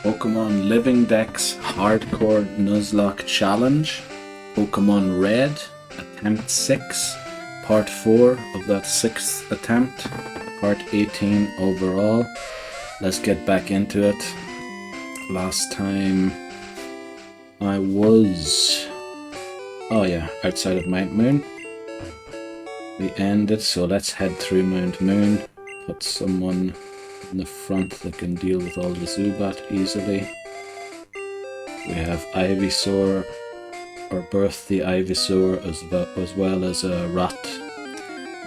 Pokemon Living Dex Hardcore Nuzlocke Challenge, Pokemon Red, Attempt 6, Part 4 of that 6th attempt, Part 18 overall. Let's get back into it. Last time I was, outside of Mount Moon. We ended, so let's head through Mount Moon, put someone in the front that can deal with all the Zubat easily. We have Ivysaur, or Birth the Ivysaur, as well as a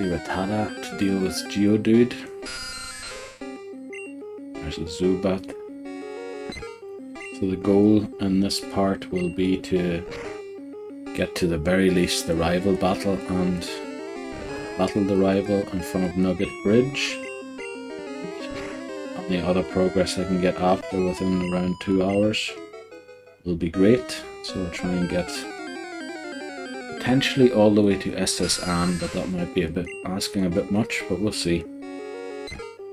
Rattata to deal with Geodude. There's a Zubat. So the goal in this part will be to get to the very least the rival battle and battle the rival in front of Nugget Bridge. Any other progress I can get after within around 2 hours will be great. So I'll try and get potentially all the way to SS Anne, but that might be asking a bit much, but we'll see.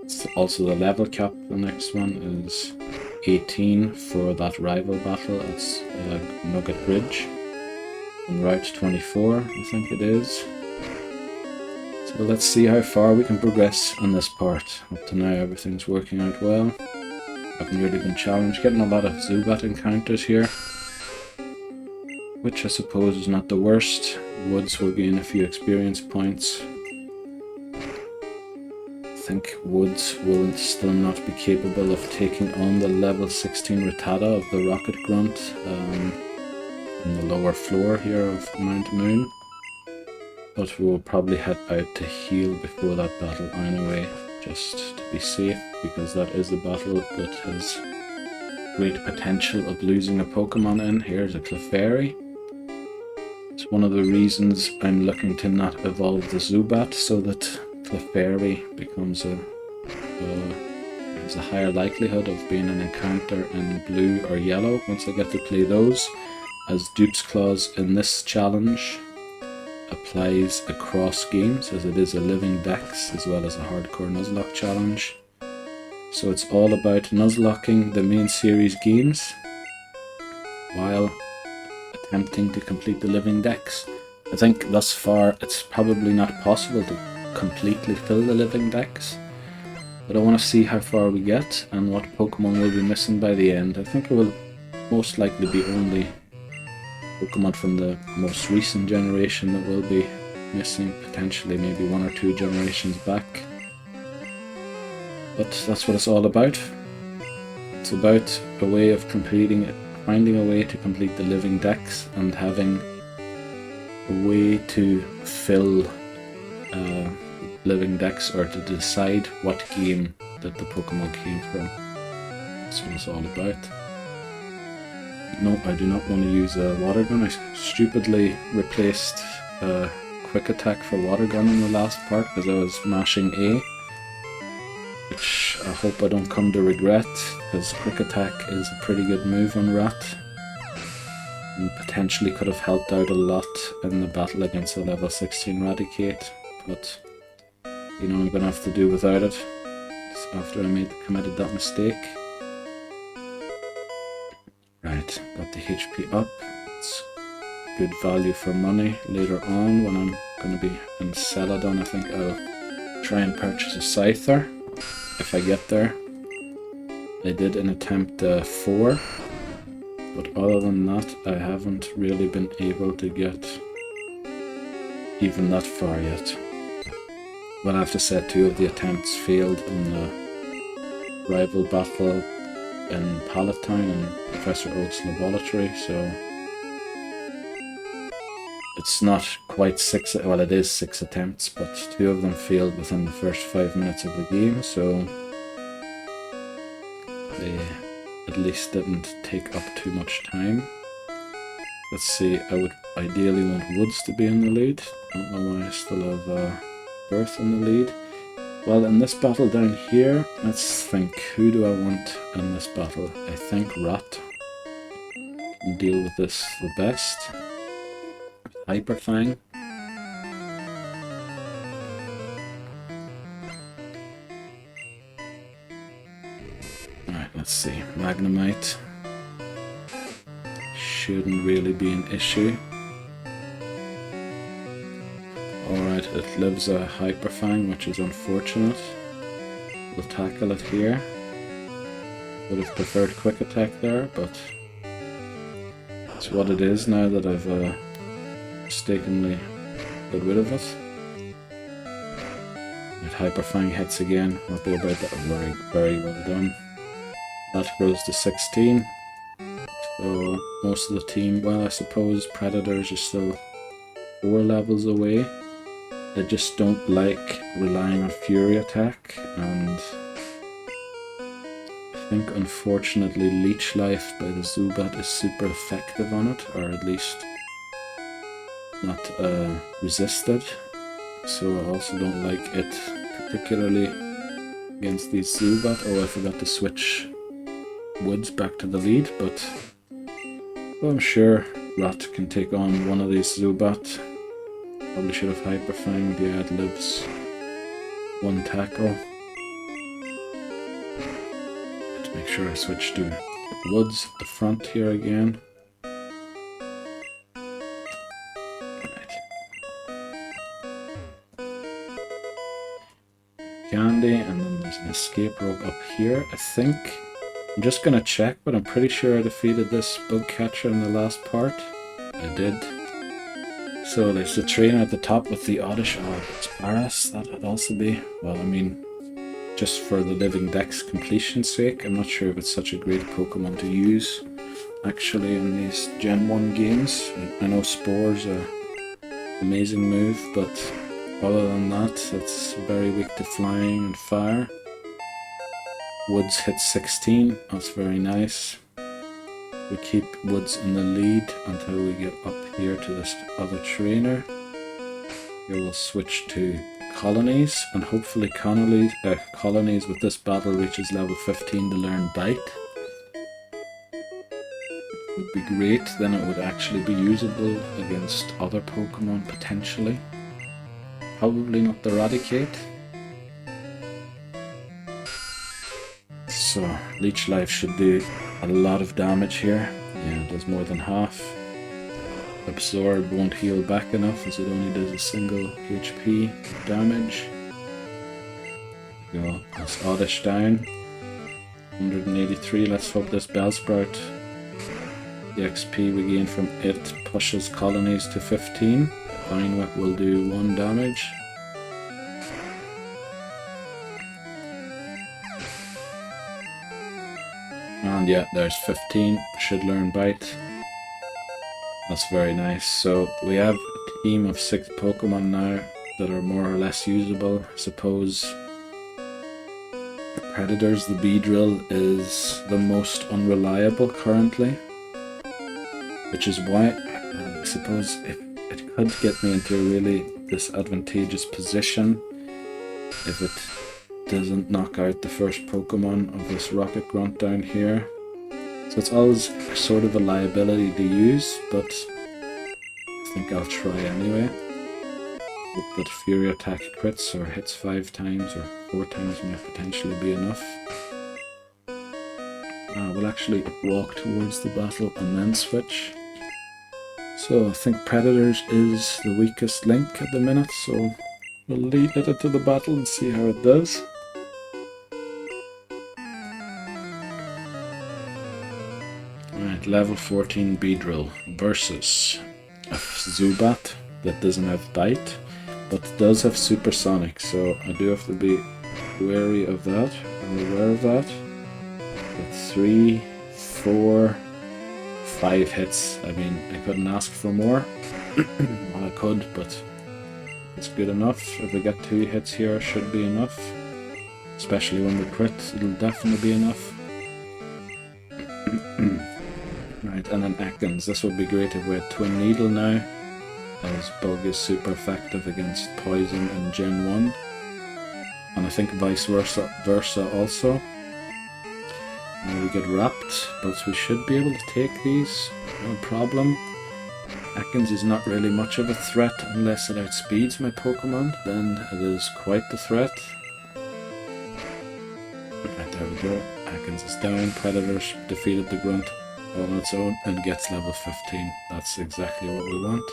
It's also the level cap. The next one is 18 for that rival battle. It's Nugget Bridge on Route 24, I think it is. So let's see how far we can progress on this part. Up to now everything's working out well. Haven't really been challenged. Getting a lot of Zubat encounters here, which I suppose is not the worst. Woods will gain a few experience points. I think Woods will still not be capable of taking on the level 16 Rattata of the Rocket Grunt in the lower floor here of Mount Moon. But we'll probably head out to heal before that battle anyway, just to be safe, because that is a battle that has great potential of losing a Pokemon in. Here's a Clefairy. It's one of the reasons I'm looking to not evolve the Zubat, so that Clefairy becomes has a higher likelihood of being an encounter in blue or yellow once I get to play those, as Dupe's Claws in this challenge applies across games, as it is a Living Dex as well as a Hardcore Nuzlocke challenge. So it's all about nuzlocking the main series games while attempting to complete the Living Dex. I think thus far it's probably not possible to completely fill the Living Dex, but I want to see how far we get and what Pokemon will be missing by the end. I think it will most likely be only Pokemon from the most recent generation that will be missing, potentially maybe 1 or 2 generations back. But that's what it's all about. It's about a way of completing it, finding a way to complete the Living Dex and having a way to fill Living Dex, or to decide what game that the Pokemon came from. That's what it's all about. No, I do not want to use a Water Gun. I stupidly replaced Quick Attack for Water Gun in the last part because I was mashing A, which I hope I don't come to regret, because Quick Attack is a pretty good move on Rat and potentially could have helped out a lot in the battle against the level 16 Raticate, but you know, I'm going to have to do without it after I committed that mistake. Right, got the HP up. It's good value for money later on when I'm going to be in Celadon. I think I'll try and purchase a Scyther if I get there. I did in attempt 4, but other than that I haven't really been able to get even that far yet. Well, I have to say 2 of the attempts failed in the rival battle in Palatine and Professor Oak's laboratory, so it's not quite 6, well it is 6 attempts, but 2 of them failed within the first 5 minutes of the game, so they at least didn't take up too much time. Let's see, I would ideally want Woods to be in the lead. Don't know why I still have Birth in the lead. Well, in this battle down here, let's think, who do I want in this battle? I think Rat can deal with this the best. Hyper Fang. Alright, let's see. Magnemite shouldn't really be an issue. Alright, it lives a Hyper Fang, which is unfortunate. We'll tackle it here. Would have preferred quick attack there, but it's what it is now that I've mistakenly got rid of it. If Hyper Fang hits again, happy about that. Very, very well done. That grows to 16. So most of the team, well, I suppose Predators are still 4 levels away. They just don't like relying on Fury attack, and I think unfortunately Leech Life by the Zubat is super effective on it, or at least not resisted. So I also don't like it particularly against these Zubat. Oh, I forgot to switch Woods back to the lead, but well, I'm sure Rat can take on one of these Zubat. Probably should have Hyper Fanged. Yeah, it lives 1 tackle. Let's make sure I switch to Woods at the front here again. Candy, and then there's an escape rope up here, I think. I'm just gonna check, but I'm pretty sure I defeated this bug catcher in the last part. I did. So there's the trainer at the top with the Oddish. Oh, it's Paras. That would also be, well, I mean, just for the Living Dex completion's sake, I'm not sure if it's such a great Pokemon to use actually in these Gen 1 games. I know Spore's an amazing move, but other than that, it's very weak to flying and fire. Woods hits 16, that's very nice. We keep Woods in the lead until we get up here to this other trainer. Here we'll switch to Colonies, and hopefully Colonies with this battle reaches level 15 to learn Bite. Would be great, then it would actually be usable against other Pokemon potentially. Probably not the Raticate. So Leech Life should do a lot of damage here. Yeah, it does more than half. Absorb won't heal back enough as it only does a single HP damage. Go, that's Oddish down. 183, let's hope this Bellsprout, the XP we gain from it pushes Colonies to 15. Vine Whip will do 1 damage. And yeah, there's 15, should learn Bite. That's very nice. So we have a team of 6 Pokemon now that are more or less usable. I suppose Predators, the Beedrill, is the most unreliable currently, which is why I suppose it could get me into a really disadvantageous position if it doesn't knock out the first Pokemon of this Rocket Grunt down here. So it's always sort of a liability to use, but I think I'll try anyway. Hope that Fury attack crits or hits 5 times or 4 times might potentially be enough. We'll actually walk towards the battle and then switch. So I think Predators is the weakest link at the minute, so we'll lead it into the battle and see how it does. Alright, level 14 Beedrill versus a Zubat that doesn't have Bite, but does have Supersonic, so I do have to be wary of that, or aware of that. But 3, 4, 5 hits. I mean, I couldn't ask for more. Well, I could, but it's good enough. If we get 2 hits here, should be enough. Especially when we crit, it'll definitely be enough. Right, and then Ekans. This would be great if we had Twin Needle now, as Bug is super effective against Poison in Gen 1. And I think vice versa also. Now we get Wrapped, but we should be able to take these, no problem. Ekans is not really much of a threat unless it outspeeds my Pokemon, then it is quite the threat. Right, there we go. Atkins is down. Predators defeated the Grunt all on its own and gets level 15. That's exactly what we want.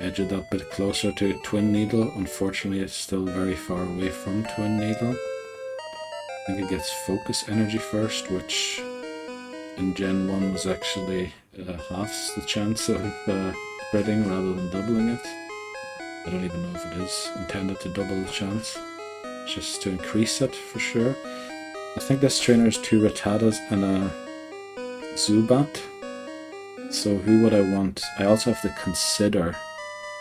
Edge it up a bit closer to Twin Needle. Unfortunately, it's still very far away from Twin Needle. I think it gets Focus Energy first, which in Gen 1 was actually half the chance of critting rather than doubling it. I don't even know if it is intended to double the chance, just to increase it for sure. I think this trainer is 2 Rattatas and a Zubat. So who would I want? I also have to consider,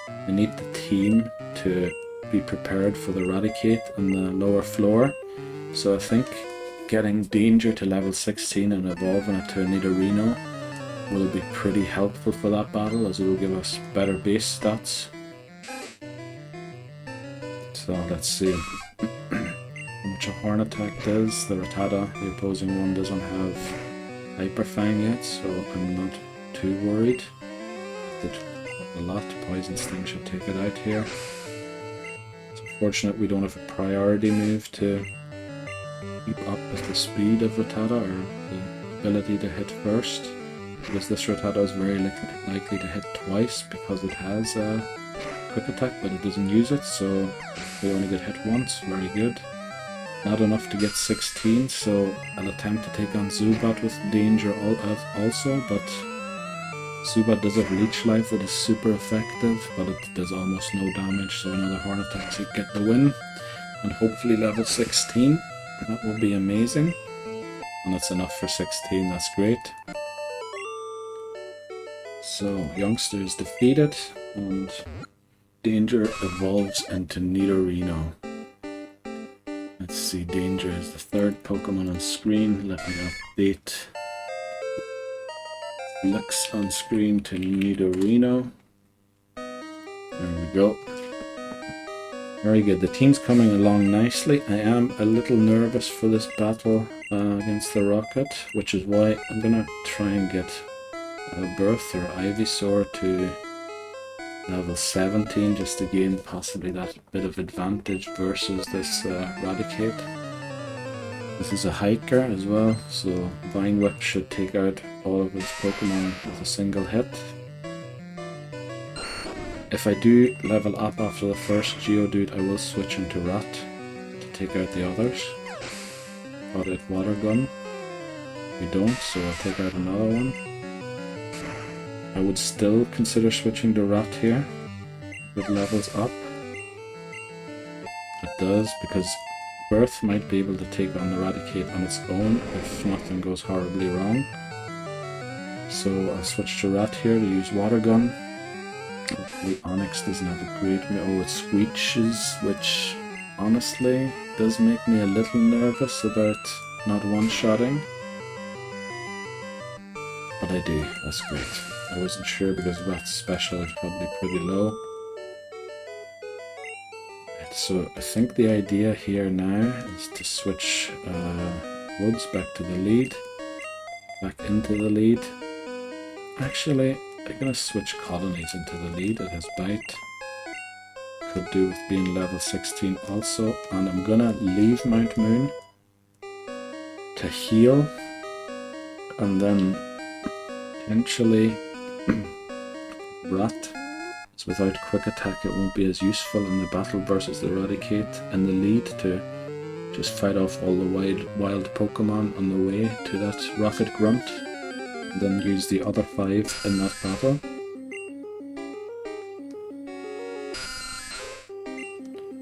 I need the team to be prepared for the Raticate and the lower floor. So I think getting Danger to level 16 and evolving it to a Nidorino will be pretty helpful for that battle, as it will give us better base stats. So let's see how much a Horn attack does. The Rattata, the opposing one, doesn't have Hyper Fang yet, so I'm not too worried. It did a lot. Poison Sting should take it out here. It's unfortunate we don't have a priority move to keep up with the speed of Rattata, or the ability to hit first, because this Rattata is very likely to hit twice because it has a quick attack but it doesn't use it, so we only get hit once. Very good. Not enough to get 16, so I'll attempt to take on Zubat with Danger also, but Zubat does have Leech Life that is super effective, but it does almost no damage, so another Horn attack to get the win, and hopefully level 16. That will be amazing, and that's enough for 16, that's great. So, Youngster is defeated, and Danger evolves into Nidorino. Let's see, Danger is the 3rd Pokemon on screen. Let me update Lux on screen to Nidorino. There we go. Very good. The team's coming along nicely. I am a little nervous for this battle against the Rocket, which is why I'm gonna try and get Birth or Ivysaur to level 17, just to gain possibly that bit of advantage versus this Raticate. This is a hiker as well, so Vine Whip should take out all of his Pokemon with a single hit. If I do level up after the first Geodude, I will switch into Rat to take out the others. Got it, Water Gun. We don't, so I'll take out another one. I would still consider switching to Rat here, with levels up. It does, because Birth might be able to take on the Raticate on its own if nothing goes horribly wrong. So I'll switch to Rat here to use Water Gun. Hopefully Onyx doesn't have a great... Oh, it Screeches, which honestly does make me a little nervous about not one-shotting. But I do, that's great. I wasn't sure because Rat's special is probably pretty low. Right, so I think the idea here now is to switch Woods back to the lead. Back into the lead. Actually, I'm gonna switch Colonies into the lead. It has Bite. Could do with being level 16 also. And I'm gonna leave Mount Moon to heal. And then potentially Rat. So without quick attack it won't be as useful in the battle versus the Raticate in the lead to just fight off all the wild Pokemon on the way to that Rocket Grunt. And then use the other 5 in that battle.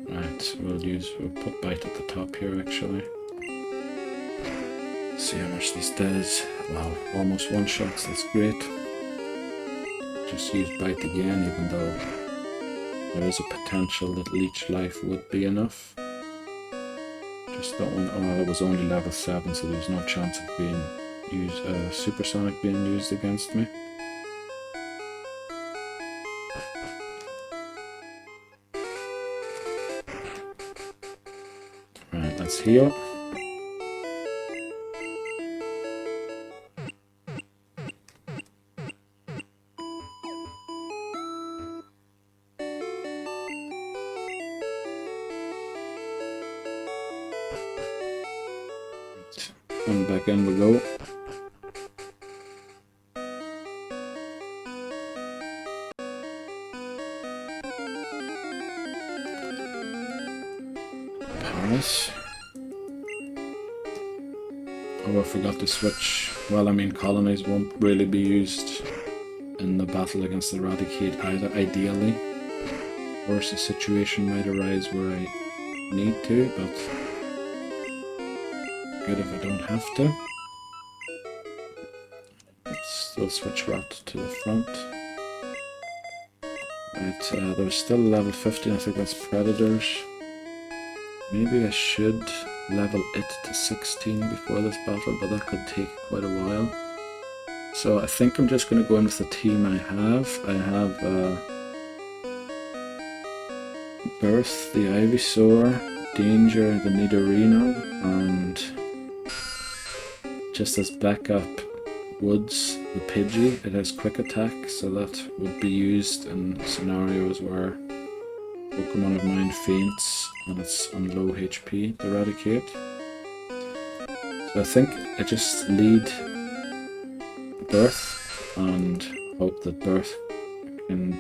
Right, we'll put Bite at the top here actually. See how much this does. Wow, almost one shots, that's great. Just use Bite again, even though there is a potential that Leech Life would be enough. Just that one, oh, it was only level 7, so there was no chance of being used, Supersonic being used against me. Right, let's heal. And back in we go. Paris. Oh, I forgot to switch. Well, I mean, colonies won't really be used in the battle against the Raticate either, ideally. Of course, a situation might arise where I need to, but good if I don't have to. Let's still switch Rat to the front. Right, there's still level 50, I think that's Predators. Maybe I should level it to 16 before this battle, but that could take quite a while. So I think I'm just going to go in with the team I have. I have Birth, the Ivysaur, Danger, the Nidorino, and just as backup, Woods, the Pidgey. It has quick attack, so that would be used in scenarios where Pokemon of mine faints and it's on low HP to Raticate. So I think I just lead Birth and hope that Birth can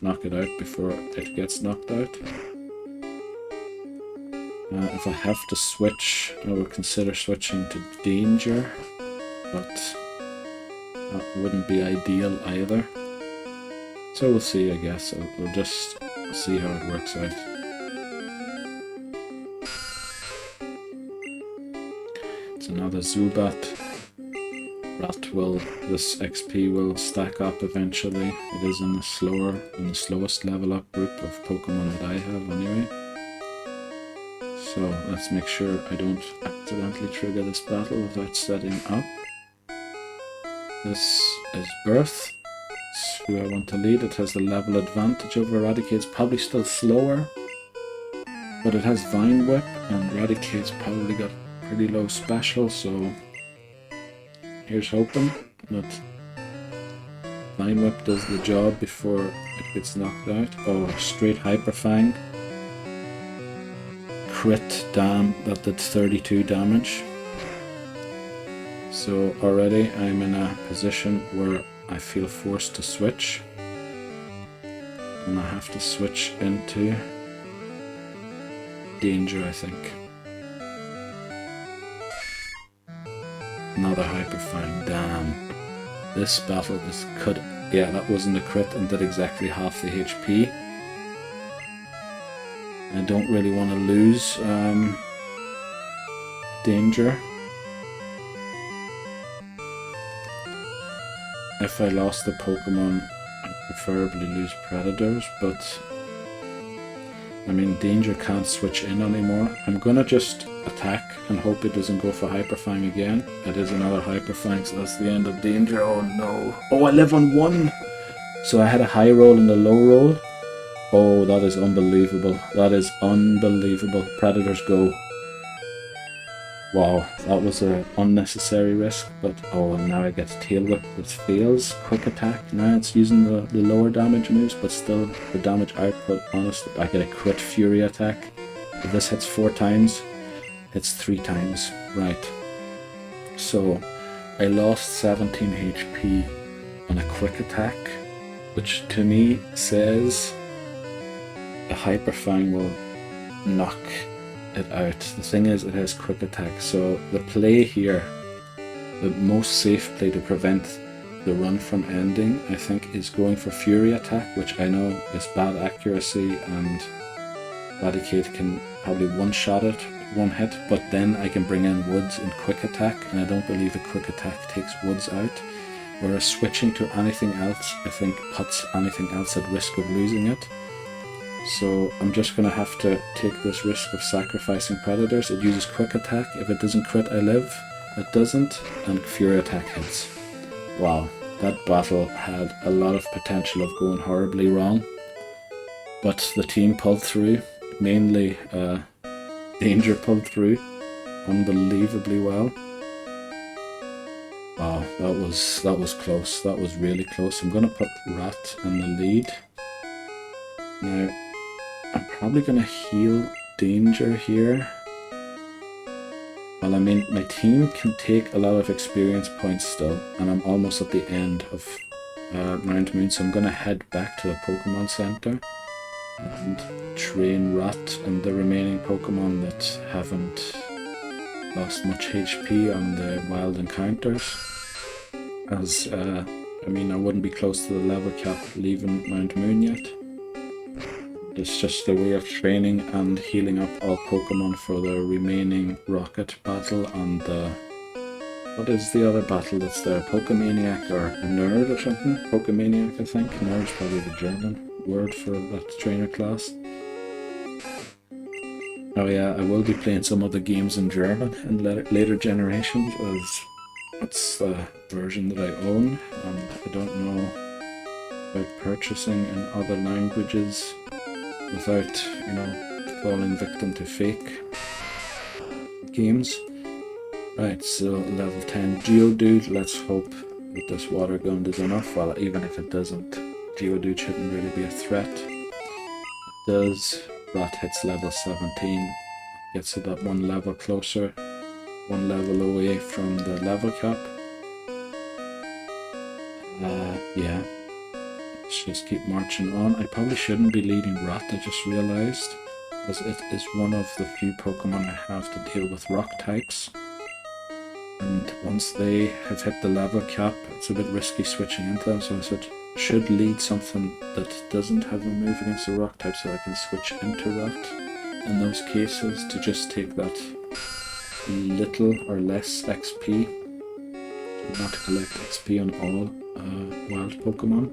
knock it out before it gets knocked out. If I have to switch, I will consider switching to Danger, but that wouldn't be ideal either. So we'll see, I guess. We'll just see how it works out. It's another Zubat. This XP will stack up eventually. It is in the slowest level up group of Pokemon that I have anyway. So let's make sure I don't accidentally trigger this battle without setting up. This is Birth. It's who I want to lead. It has the level advantage over Raticate. It's probably still slower, but it has Vine Whip, and Raticate's probably got pretty low special, so here's hoping that Vine Whip does the job before it gets knocked out. Oh, straight Hyper Fang. Crit damn, that did 32 damage. So already I'm in a position where I feel forced to switch. And I have to switch into Danger, I think. Another Hyper Fang, damn. This battle just could... Yeah, that wasn't a crit and did exactly half the HP. I don't really want to lose Danger. If I lost the Pokemon, I'd preferably lose Predators, but I mean, Danger can't switch in anymore. I'm gonna just attack and hope it doesn't go for Hyper Fang again. It is another Hyper Fang, so that's the end of Danger. Oh no. Oh, I live on 1! So I had a high roll and a low roll. Oh, that is unbelievable. That is unbelievable. Predators go. Wow, that was an unnecessary risk, but oh, now I get Tail Whip, which fails. Quick Attack, now it's using the lower damage moves, but still the damage output, honestly, I get a crit Fury Attack. If this hits 4 times, hits 3 times, right. So, I lost 17 HP on a Quick Attack, which to me says a Hyper Fang will knock it out. The thing is, it has Quick Attack, so the play here, the most safe play to prevent the run from ending, I think, is going for Fury Attack, which I know is bad accuracy and Raticate can probably one-shot it, one hit, but then I can bring in Woods in Quick Attack, and I don't believe a Quick Attack takes Woods out, whereas switching to anything else, I think, puts anything else at risk of losing it. So I'm just going to have to take this risk of sacrificing Predators. It uses Quick Attack. If it doesn't crit, I live. It doesn't, and Fury Attack hits. Wow, that battle had a lot of potential of going horribly wrong. But the team pulled through. Mainly Danger pulled through unbelievably well. Wow, that was close. That was really close. I'm going to put Rat in the lead. Now, I'm probably going to heal Danger here. Well, I mean, my team can take a lot of experience points still, and I'm almost at the end of Round Moon, so I'm going to head back to the Pokemon Center and train Rat and the remaining Pokemon that haven't lost much HP on the wild encounters. As, I mean, I wouldn't be close to the level cap leaving Mount Moon yet. It's just a way of training and healing up all Pokemon for the remaining Rocket battle and the... What is the other battle that's there? Pokemaniac or a Nerd or something? Pokemaniac, I think. Nerd's probably the German word for that trainer class. Oh yeah, I will be playing some of the games in German in later generations, as that's the version that I own, and I don't know about purchasing in other languages without, you know, falling victim to fake games. Right, so level 10 Geodude. Let's hope that this water gun is enough. Well, even if it doesn't, Geodude shouldn't really be a threat. It does. Rat hits level 17, gets it that one level closer, one level away from the level cap. Yeah, let's just keep marching on. I probably shouldn't be leading Rat, I just realized, because it is one of the few Pokemon I have to deal with rock types. And once they have hit the level cap, it's a bit risky switching into them, so I should lead something that doesn't have a move against the rock type so I can switch into Rat in those cases to just take that little or less XP, not to collect XP on all wild Pokemon.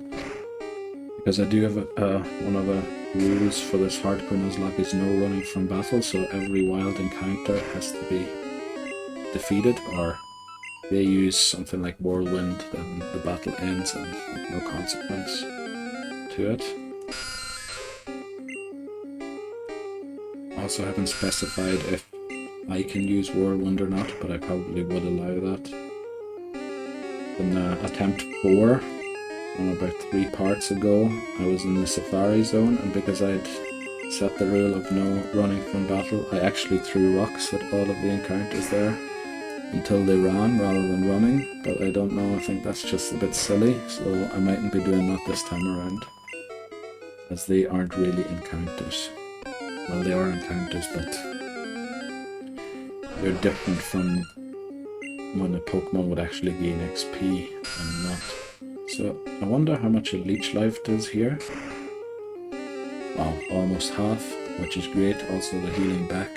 Because I do have one of the rules for this Hardcore Nuzlocke is no running from battle, so every wild encounter has to be defeated, or they use something like Whirlwind, then the battle ends and no consequence to it. Also haven't specified if I can use Whirlwind or not, but I probably would allow that. In attempt 4, about 3 parts ago, I was in the Safari Zone, and because I'd set the rule of no running from battle, I actually threw rocks at all of the encounters there until they ran rather than running, but I don't know, I think that's just a bit silly, so I mightn't be doing that this time around, as they aren't really encounters. Well, they are encounters, but they're different from when a Pokemon would actually gain XP and not. So I wonder how much a Leech Life does here. Wow, almost half, which is great. Also the healing back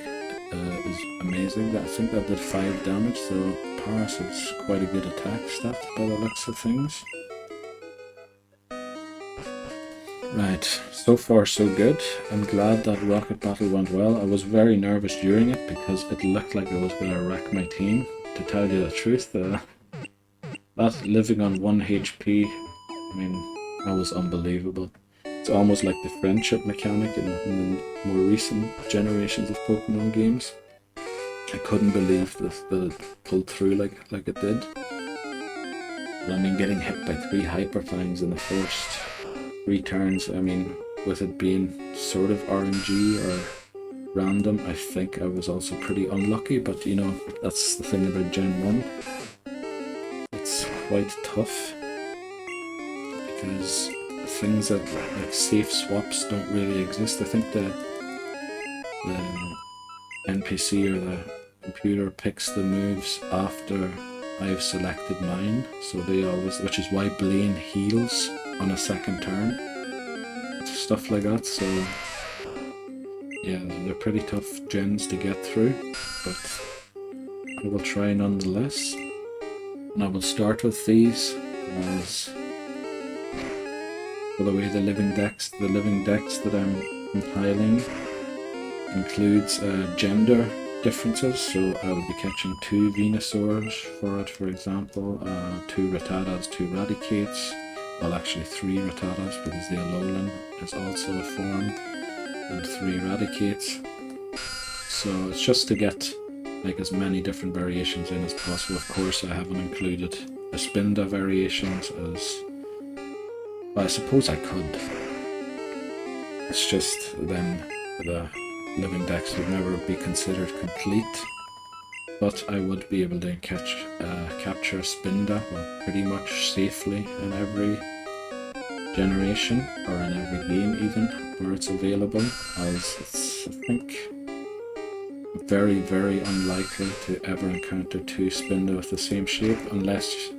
is amazing. I think that did 5 damage, so Paras is quite a good attack stat by the looks of things. Right, so far so good. I'm glad that Rocket Battle went well. I was very nervous during it because it looked like I was going to wreck my team. To tell you the truth, that living on 1 HP, I mean, that was unbelievable. It's almost like the friendship mechanic in the more recent generations of Pokemon games. I couldn't believe that it pulled through like it did. But I mean, getting hit by 3 Hyper Fangs in the first 3 turns, I mean, with it being sort of RNG or random, I think I was also pretty unlucky, but you know, that's the thing about Gen 1. It's quite tough, because things that like safe swaps don't really exist. I think the NPC or the computer picks the moves after I've selected mine, so they always, which is why Blaine heals on a 2nd turn. Stuff like that, so yeah, they're pretty tough gens to get through, but I will try nonetheless. And I will start with these, as by the way, the living dex that I'm compiling includes gender differences, so I will be catching 2 Venusaurs for it, for example, 2 Rattatas, 2 Raticates, well actually 3 Rattatas because the Alolan is also a form, and 3 Raticates. So it's just to get like as many different variations in as possible. Of course, I haven't included the Spinda variations, as well, I suppose I could. It's just then the living dex would never be considered complete. but I would be able to capture a Spinda, well, pretty much safely in every generation, or in every game even, where it's available, as it's, I think, very, very unlikely to ever encounter two Spinda with the same shape, unless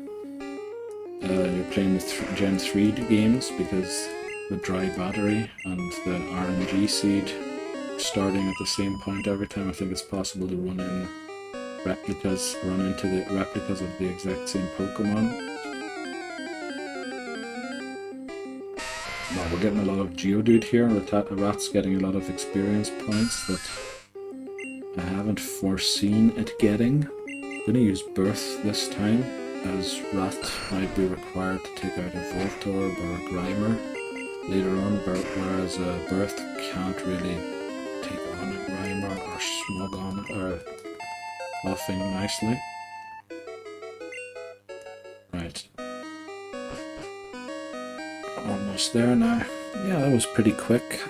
you're playing with Gen 3 games, because the dry battery and the RNG seed starting at the same point every time. I think it's possible to run into the replicas of the exact same Pokemon. Well, we're getting a lot of Geodude here. Rat's getting a lot of experience points that I haven't foreseen it getting. I'm going to use Birth this time, as Rat might be required to take out a Voltorb or a Grimer later on, whereas Birth can't really take on a Grimer or smug on it, or buffing nicely. Right. Almost there now. Yeah, that was pretty quick.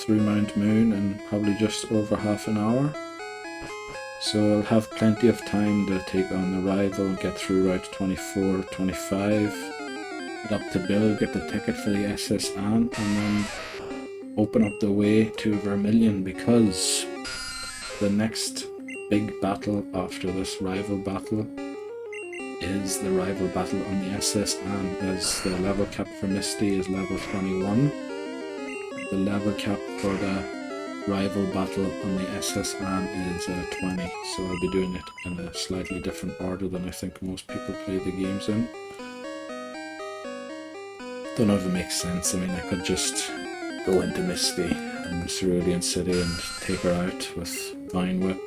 Through Mount Moon in probably just over half an hour. So I'll have plenty of time to take on the rival, get through Route 24, 25, get up to Bill, get the ticket for the SS Ant, and then open up the way to Vermilion, because the next big battle after this rival battle is the rival battle on the SS Ant, as the level cap for Misty is level 21. The level cap for the rival battle on the SS Ant is 20, so I'll be doing it in a slightly different order than I think most people play the games in. Don't know if it makes sense. I mean, I could just go into Misty and Cerulean City and take her out with Vine Whip.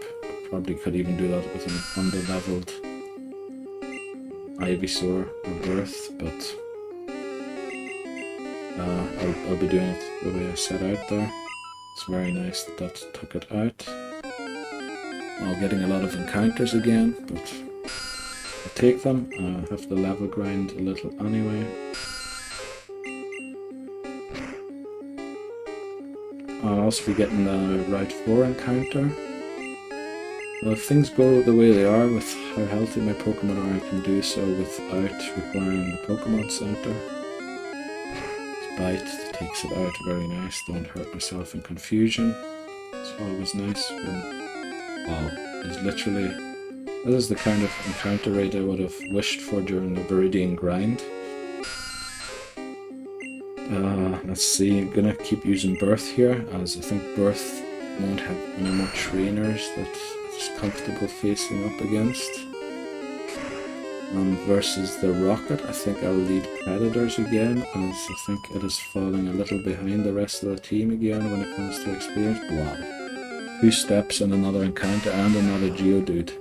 Probably could even do that with an under-leveled Ivysaur or Birth, but I'll be doing it the way I set out there. It's very nice that took it out. Well, getting a lot of encounters again, but I'll take them. I have to level grind a little anyway. I'll also be getting the Route 4 encounter. Well, if things go the way they are with how healthy my Pokemon are, I can do so without requiring the Pokemon Center. Bite takes it out, very nice. Don't hurt myself in confusion. It's always nice when, wow, it's literally, this is the kind of encounter rate I would have wished for during the Viridian grind. Let's see, I'm gonna keep using Birth here, as I think Birth won't have any more trainers that it's comfortable facing up against. Versus the Rocket, I think I'll lead Predators again, as I think it is falling a little behind the rest of the team again when it comes to experience. Wow. 2 steps and another encounter and another Geodude.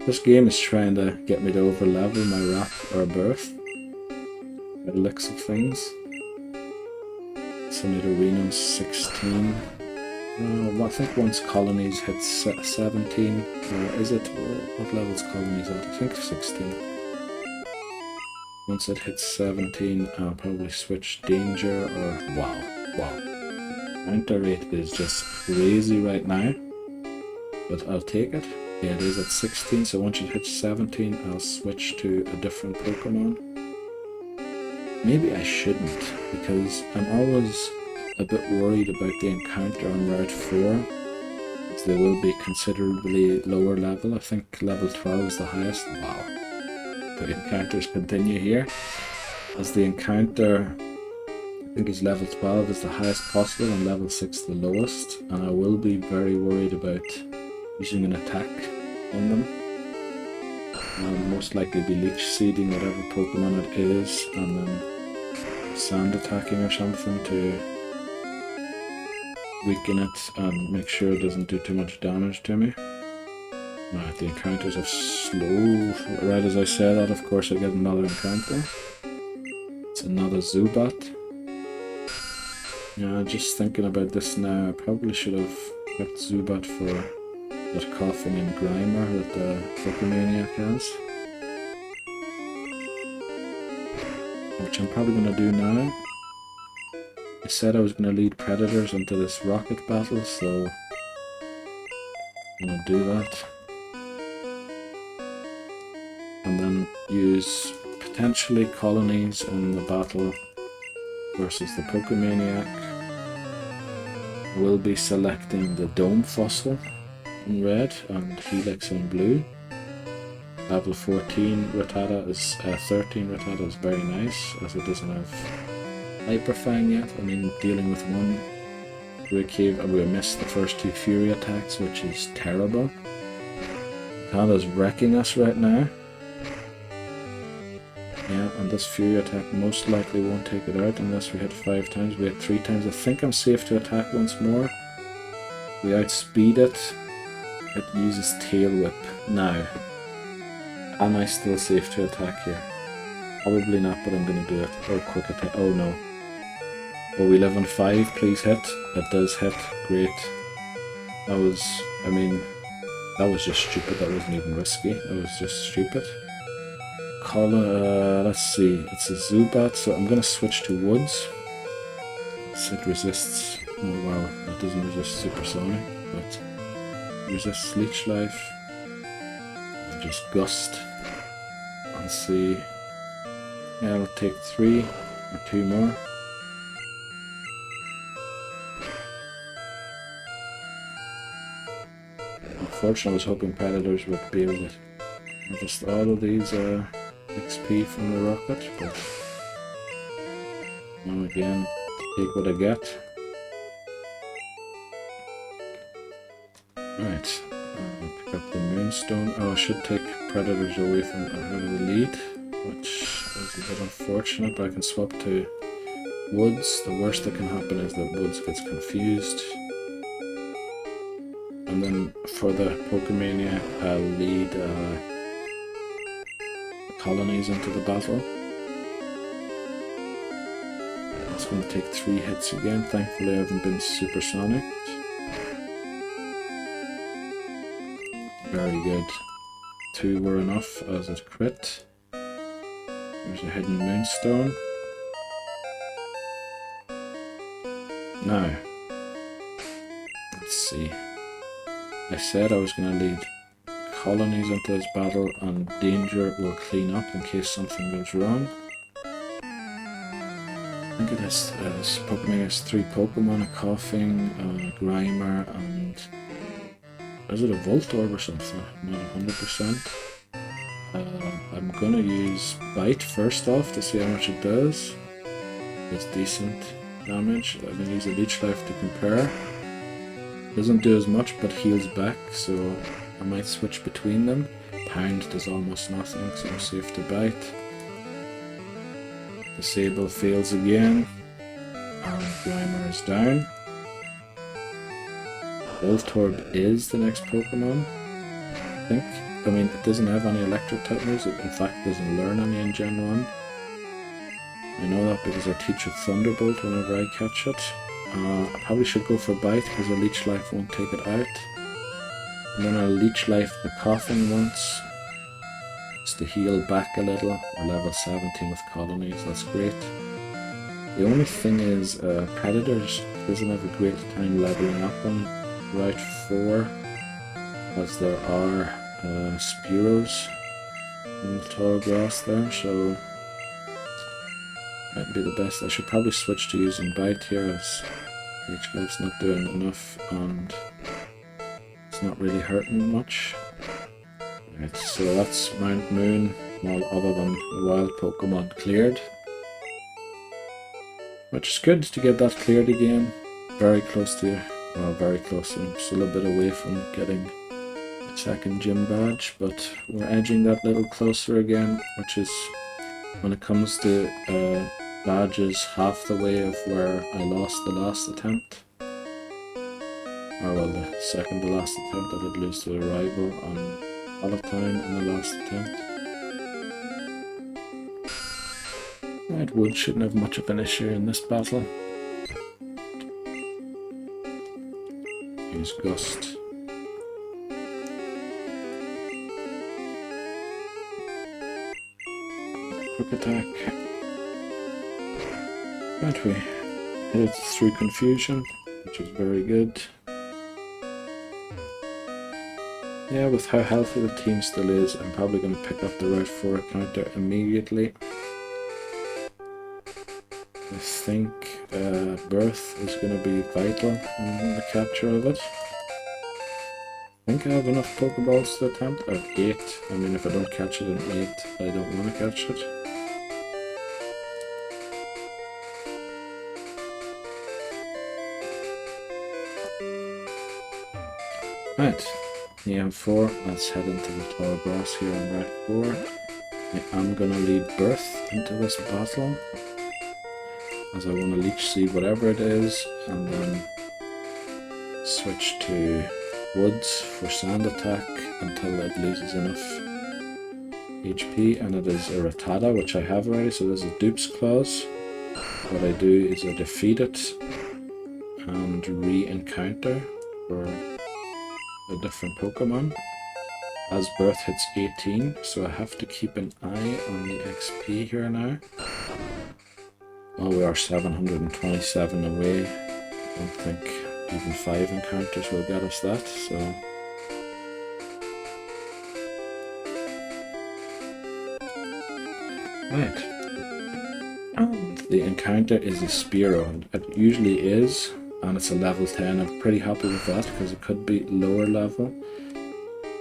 This game is trying to get me to overlevel my Rat or Birth, by the looks of things. So Nidorino's 16. I think once Colonies hits 17, or is it? What level's Colonies at? I think 16. Once it hits 17, I'll probably switch Danger or... Wow. Counter rate is just crazy right now, but I'll take it. Yeah, it is at 16, so once it hits 17, I'll switch to a different Pokemon. Maybe I shouldn't, because I'm always a bit worried about the encounter on Route 4, as they will be considerably lower level. I think level 12 is the highest. Wow. The encounters continue here, as the encounter, I think is level 12 is the highest possible and level 6 the lowest, and I will be very worried about using an attack on them. I'll most likely be leech seeding whatever Pokemon it is, and then sand attacking or something to weaken it and make sure it doesn't do too much damage to me. Right, the encounters are slow. Right as I say that, of course, I get another encounter. It's another Zubat. Yeah, just thinking about this now, I probably should have kept Zubat for that coughing and Grimer that the Pokemaniac has. Which I'm probably going to do now. I said I was going to lead Predators into this Rocket battle, so I'm going to do that. and then use potentially colonies in the battle versus the Pokemaniac. We'll be selecting the Dome Fossil in red and Helix in blue. Level 14 Rattata is 13 Rattata is very nice, as it doesn't have Hyper Fang yet. I mean, dealing with one Great Cave, and we missed the first two Fury attacks, which is terrible. Rattata's wrecking us right now. Yeah, and this Fury attack most likely won't take it out unless we hit 5 times. We hit 3 times. I think I'm safe to attack once more. We outspeed it. It uses Tail Whip. Now, am I still safe to attack here? Probably not, but I'm going to do it. Or quick attack. Oh no. Well, we live on 5. Please hit. It does hit. Great. That was, I mean, that was just stupid. That wasn't even risky. That was just stupid. Let's see. It's a Zubat, so I'm going to switch to Woods. It resists. Oh wow, it doesn't resist Supersonic, but resists Leech Life. And just Gust. And see. Yeah, I'll take 3 or 2 more. Unfortunately, I was hoping Predators would be able to just all of these XP from the Rocket, but now again, take what I get. Right, pick up the Moonstone. Oh, I should take Predators away from the lead, which is a bit unfortunate, but I can swap to Woods. The worst that can happen is that Woods gets confused. And then for the Pokemania, I'll lead colonies into the battle. It's going to take 3 hits again. Thankfully I haven't been supersonic. Very good. 2 were enough as a crit. There's a hidden Moonstone. Now, let's see. I said I was going to lead colonies into this battle, and Danger will clean up in case something goes wrong. I think it is, this Pokemon has 3 Pokemon, a Coughing, a Grimer, and is it a Voltorb or something? I'm not 100%. I'm going to use Bite first off to see how much it does. It's decent damage. I'm going to use a Leech Life to compare. Doesn't do as much, but heals back, so I might switch between them. Pound does almost nothing, so I'm safe to Bite. Disable fails again, and Grimer is down. Voltorb is the next Pokemon, I think. I mean, it doesn't have any electric type moves, it in fact doesn't learn any in Gen 1. I know that because I teach it Thunderbolt whenever I catch it. I probably should go for Bite because a Leech Life won't take it out. And then I'll Leech Life the Coughing once, just to heal back a little. We're level 17 with colonies, that's great. The only thing is, Predators doesn't have a great time leveling up on Route 4, as there are Spearows in the tall grass there, so might be the best. I should probably switch to using Bite here, as Leech Life's not doing enough and it's not really hurting much. Right, so that's Mount Moon, all other than the wild Pokemon cleared. Which is good to get that cleared again. Very close to, well, very close. I'm still a bit away from getting a second gym badge, but we're edging that little closer again, which is, when it comes to badges, half the way of where I lost the last attempt. Or well, the second to last attempt. I did lose to a rival on Palatine in the last attempt. Right, Wood shouldn't have much of an issue in this battle. Use Gust. Quick attack. Right, we hit it through confusion, which is very good. Yeah, with how healthy the team still is, I'm probably going to pick up the Route 4 counter immediately. I think Birth is going to be vital in the capture of it. I think I have enough Pokeballs to attempt. I have 8. I mean, if I don't catch it in 8, I don't want to catch it. Right, EM4, let's head into the tall grass here on Route 4. I am going to lead Birth into this battle, as I want to leech seed whatever it is, and then switch to Woods for Sand Attack until it loses enough HP, and it is a Rattata, which I have already, so this is Dupe's Claws. What I do is I defeat it and re-encounter for a different Pokemon as Birth hits 18, so I have to keep an eye on the XP here now. Oh, we are 727 away. I don't think even 5 encounters will get us that, so... Right. And the encounter is a Spearow, and it usually is, and it's a level 10. I'm pretty happy with that because it could be lower level.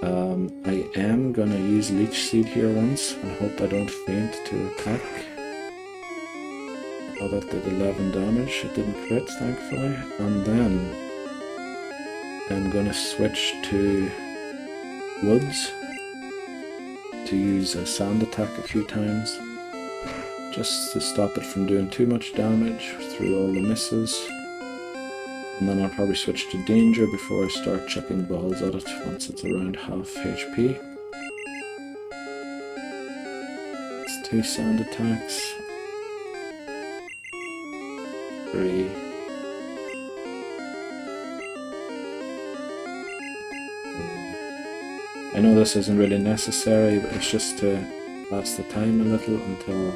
I am gonna use Leech Seed here once and hope I don't faint to attack. Oh, that did 11 damage. It didn't crit, thankfully. And then I'm gonna switch to Woods to use a Sand Attack a few times, just to stop it from doing too much damage through all the misses. And then I'll probably switch to Danger before I start chucking balls at it once it's around half HP. It's 2 Sand Attacks. 3. I know this isn't really necessary, but it's just to pass the time a little until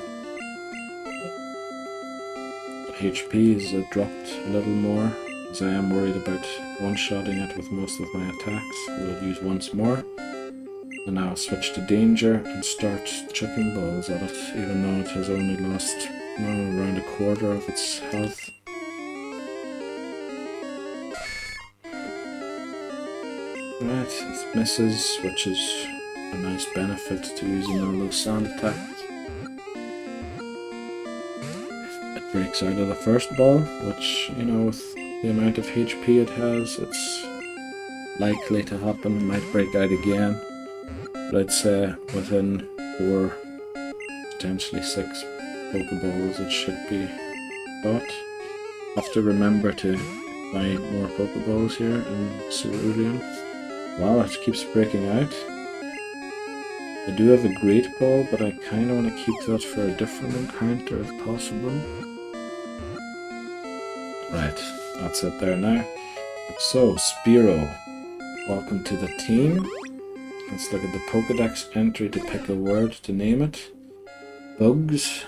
HP is dropped a little more, as I am worried about one-shotting it with most of my attacks. We'll use once more, and now I'll switch to Danger and start chucking balls at it, even though it has only lost around a quarter of its health. Right, it misses, which is a nice benefit to using all those sand attacks. It breaks out of the first ball, which, you know, with the amount of HP it has, it's likely to happen. It might break out again, but I'd say within 4, potentially 6 Pokeballs it should be caught. Have to remember to buy more Pokeballs here in Cerulean. Wow, it keeps breaking out. I do have a Great Ball, but I kind of want to keep that for a different encounter if possible. Right, that's it there now. So, Spearow, welcome to the team. Let's look at the Pokedex entry to pick a word to name it. Bugs.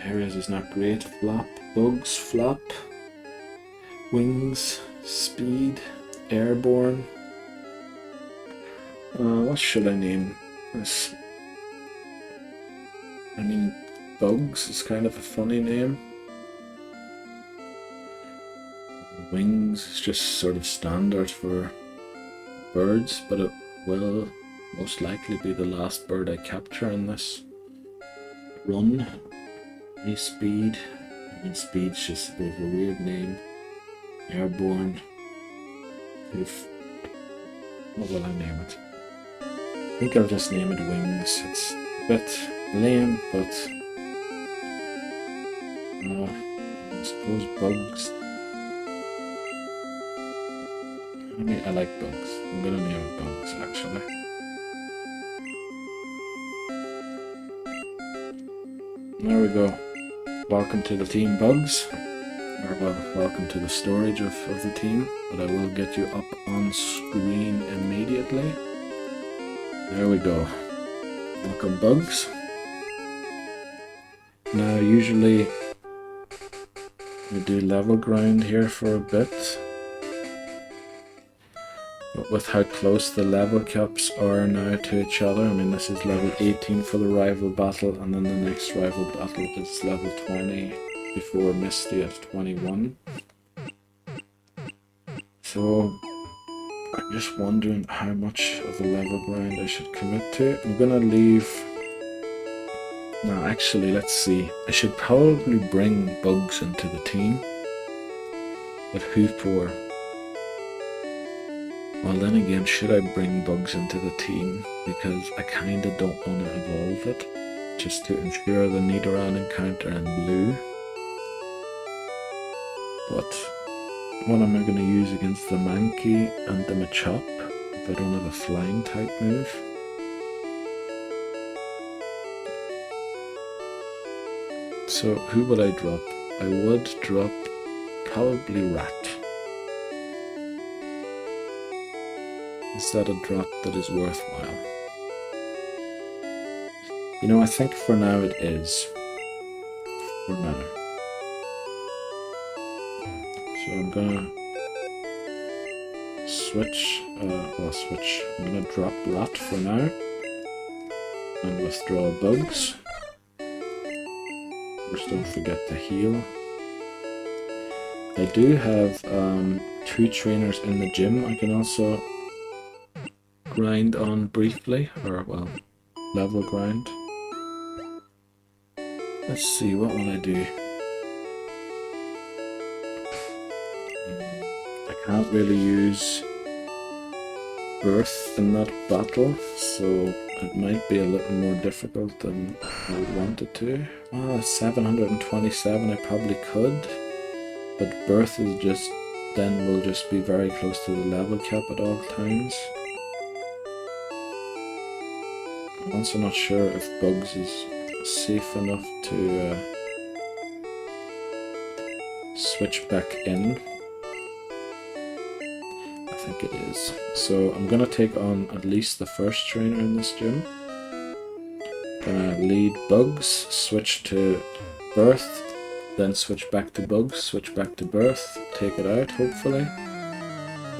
Areas is not great. Flap. Bugs. Flap. Wings. Speed. Airborne. What should I name this? I mean, Bugs is kind of a funny name. Wings is just sort of standard for birds, but it will most likely be the last bird I capture in this run. Any Speed. I mean, Speed's just a bit of a weird name. Airborne. What will I name it? I think I'll just name it Wings. It's a bit lame, but I suppose Bugs. I like Bugs. I'm gonna name it Bugs, actually. There we go. Welcome to the team, Bugs. Or well, welcome to the storage of the team, but I will get you up on screen immediately. There we go. Welcome, Bugs. Now, usually we do level grind here for a bit, But with how close the level caps are now to each other, I mean this is level 18 for the rival battle, and then the next rival battle is level 20 before Misty at 21. So I'm just wondering how much of the level grind I should commit to. I'm gonna leave... No, actually, let's see. I should probably bring bugs into the team. But who for? Well, then again, should I bring bugs into the team? Because I kinda don't want to evolve it. Just to ensure the Nidorino encounter in blue. But what am I going to use against the Mankey and the Machop if I don't have a flying type move? So who would I drop? I would drop probably Rat. Is that a drop that is worthwhile? You know, I think for now it is. For now. So I'm gonna switch, I'm gonna drop Rat for now and withdraw bugs. Just don't forget to heal. I do have 2 trainers in the gym I can also grind on briefly, or well, level grind. Let's see, what will I do? I can't really use Earth in that battle, so it might be a little more difficult than I would want it to. Well, 727 I probably could, but Birth is just, then will just be very close to the level cap at all times. I'm also not sure if Bugs is safe enough to switch back in. I think it is. So I'm gonna take on at least the first trainer in this gym. Gonna lead Bugs, switch to Birth, then switch back to Bugs, switch back to Birth, take it out hopefully.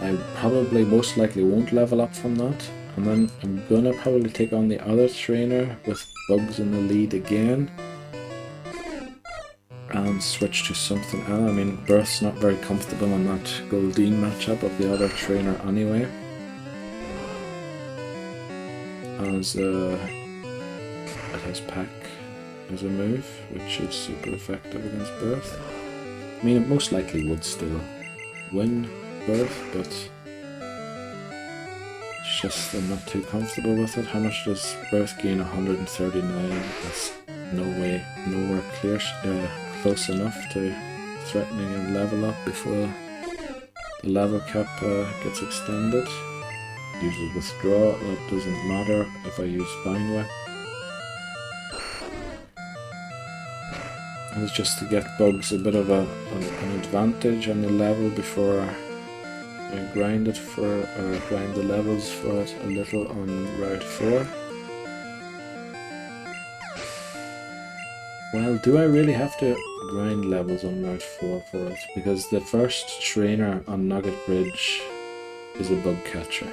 I probably most likely won't level up from that. And then I'm gonna probably take on the other trainer with Bugs in the lead again. And switch to something else. I mean, Birth's not very comfortable on that Goldeen matchup of the other trainer anyway. As it has Pack as a move, which is super effective against Birth. I mean, it most likely would still win Birth, but it's just I'm not too comfortable with it. How much does Birth gain? 139. That's nowhere close enough to threatening a level up before the level cap gets extended. Use a withdraw, that doesn't matter if I use Vine Whip. It's just to get Bugs a bit of an advantage on the level before I grind it for, or grind the levels for it a little on Route 4. Well, do I really have to grind levels on Route 4 for it? Because the first trainer on Nugget Bridge is a bug catcher.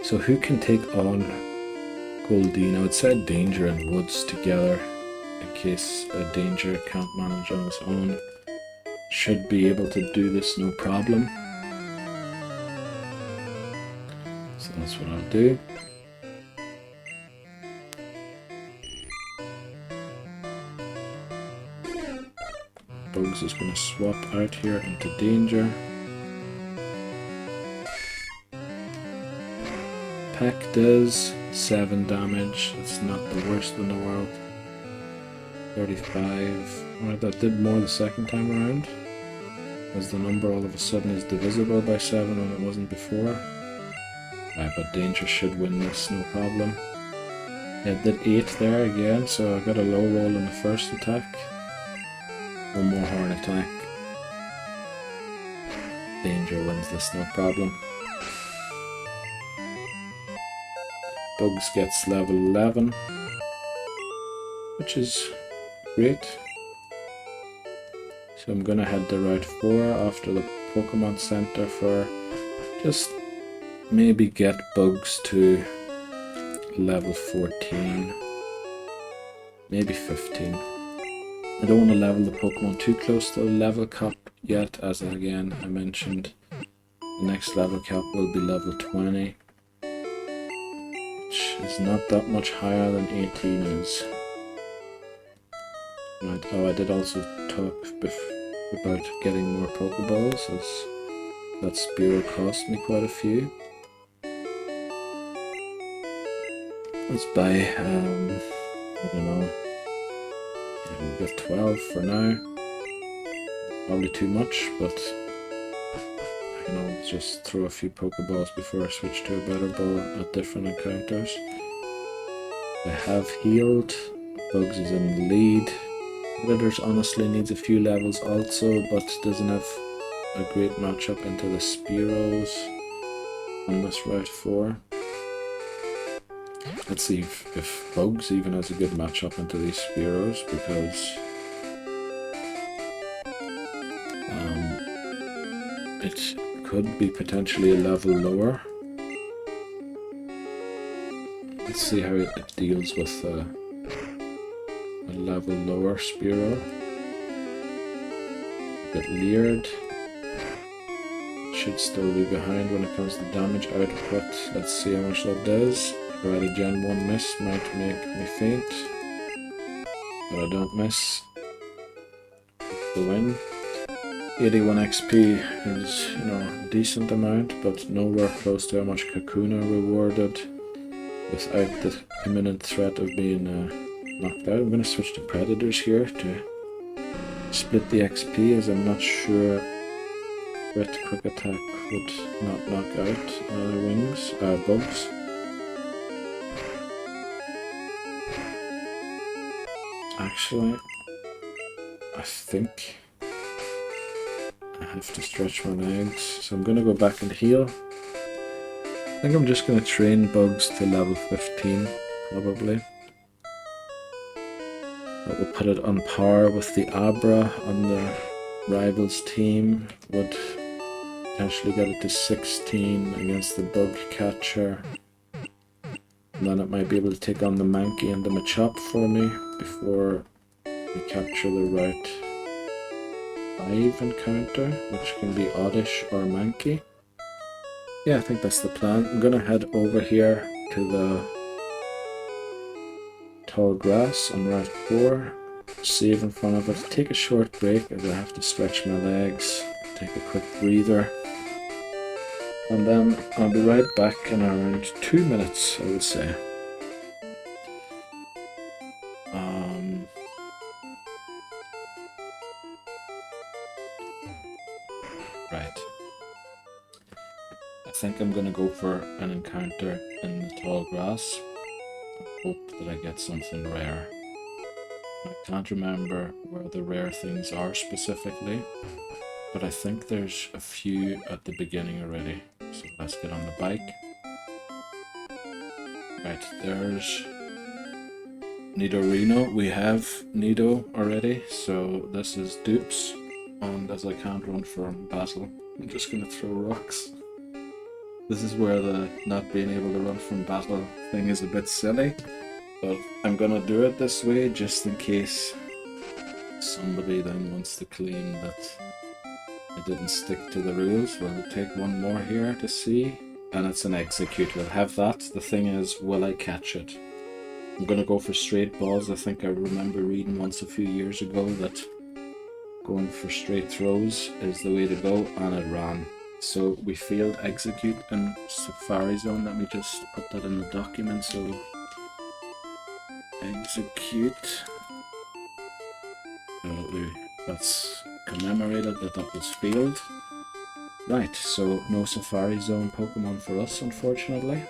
So who can take on Goldeen? I would say Danger and Woods together in case Danger can't manage on his own. Should be able to do this no problem. So that's what I'll do. Bugs is going to swap out here into Danger. Pack does 7 damage, that's not the worst in the world. 35, right, that did more the second time around. As the number all of a sudden is divisible by 7 when it wasn't before. Right, but Danger should win this, no problem. Yeah, it did 8 there again, so I got a low roll in the first attack. One more horn attack. Danger wins this, no problem. Bugs gets level 11, which is great. So I'm gonna head to Route 4 after the Pokemon Center for just maybe get bugs to level 14, maybe 15. I don't want to level the Pokemon too close to the level cap yet, as again I mentioned, the next level cap will be level 20, which is not that much higher than 18 is. Right. Oh, I did also talk about getting more Pokeballs, as that Spearow cost me quite a few. Let's buy, I don't know, we'll get 12 for now. Probably too much, but I can always just throw a few Pokeballs before I switch to a better ball at different encounters. I have healed, Bugs is in the lead. Glitters honestly needs a few levels also, but doesn't have a great matchup into the Spearows on this Route 4. Let's see if Bugs even has a good matchup into these Spearows, because it could be potentially a level lower. Let's see how it deals with a level lower Spearow. A bit leered. Should still be behind when it comes to damage output. Let's see how much that does. Right, a Gen 1 miss might make me faint, but I don't miss. The win. 81 XP is, you know, a decent amount, but nowhere close to how much Kakuna rewarded without the imminent threat of being knocked out. I'm going to switch to Predators here to split the XP, as I'm not sure Crit Quick Attack would not knock out Bugs. Actually, I think I have to stretch my legs, so I'm going to go back and heal. I think I'm just going to train Bugs to level 15, probably. That will put it on par with the Abra on the Rivals team. Would potentially get it to 16 against the Bug Catcher. And then it might be able to take on the Mankey and the Machop for me before we capture the Route 5 encounter, which can be Oddish or Mankey. Yeah, I think that's the plan. I'm gonna head over here to the tall grass on Route 4, save in front of it, take a short break as I have to stretch my legs, take a quick breather, and then I'll be right back in around 2 minutes, I would say. Right. I think I'm gonna go for an encounter in the tall grass. I hope that I get something rare. I can't remember where the rare things are specifically, but I think there's a few at the beginning already. So let's get on the bike. Right, there's Nidorino. We have Nido already, so this is dupes. And as I can't run from battle, I'm just gonna throw rocks. This is where the not being able to run from battle thing is a bit silly, but I'm gonna do it this way just in case somebody then wants to claim that I didn't stick to the rules. We'll take one more here to see, and it's an execute. We'll have that. The thing is, will I catch it? I'm gonna go for straight balls. I think I remember reading once a few years ago that going for straight throws is the way to go, and it ran. So we failed execute in Safari Zone. Let me just put that in the document. So execute. That's commemorated that was failed. Right, so no Safari Zone Pokemon for us, unfortunately.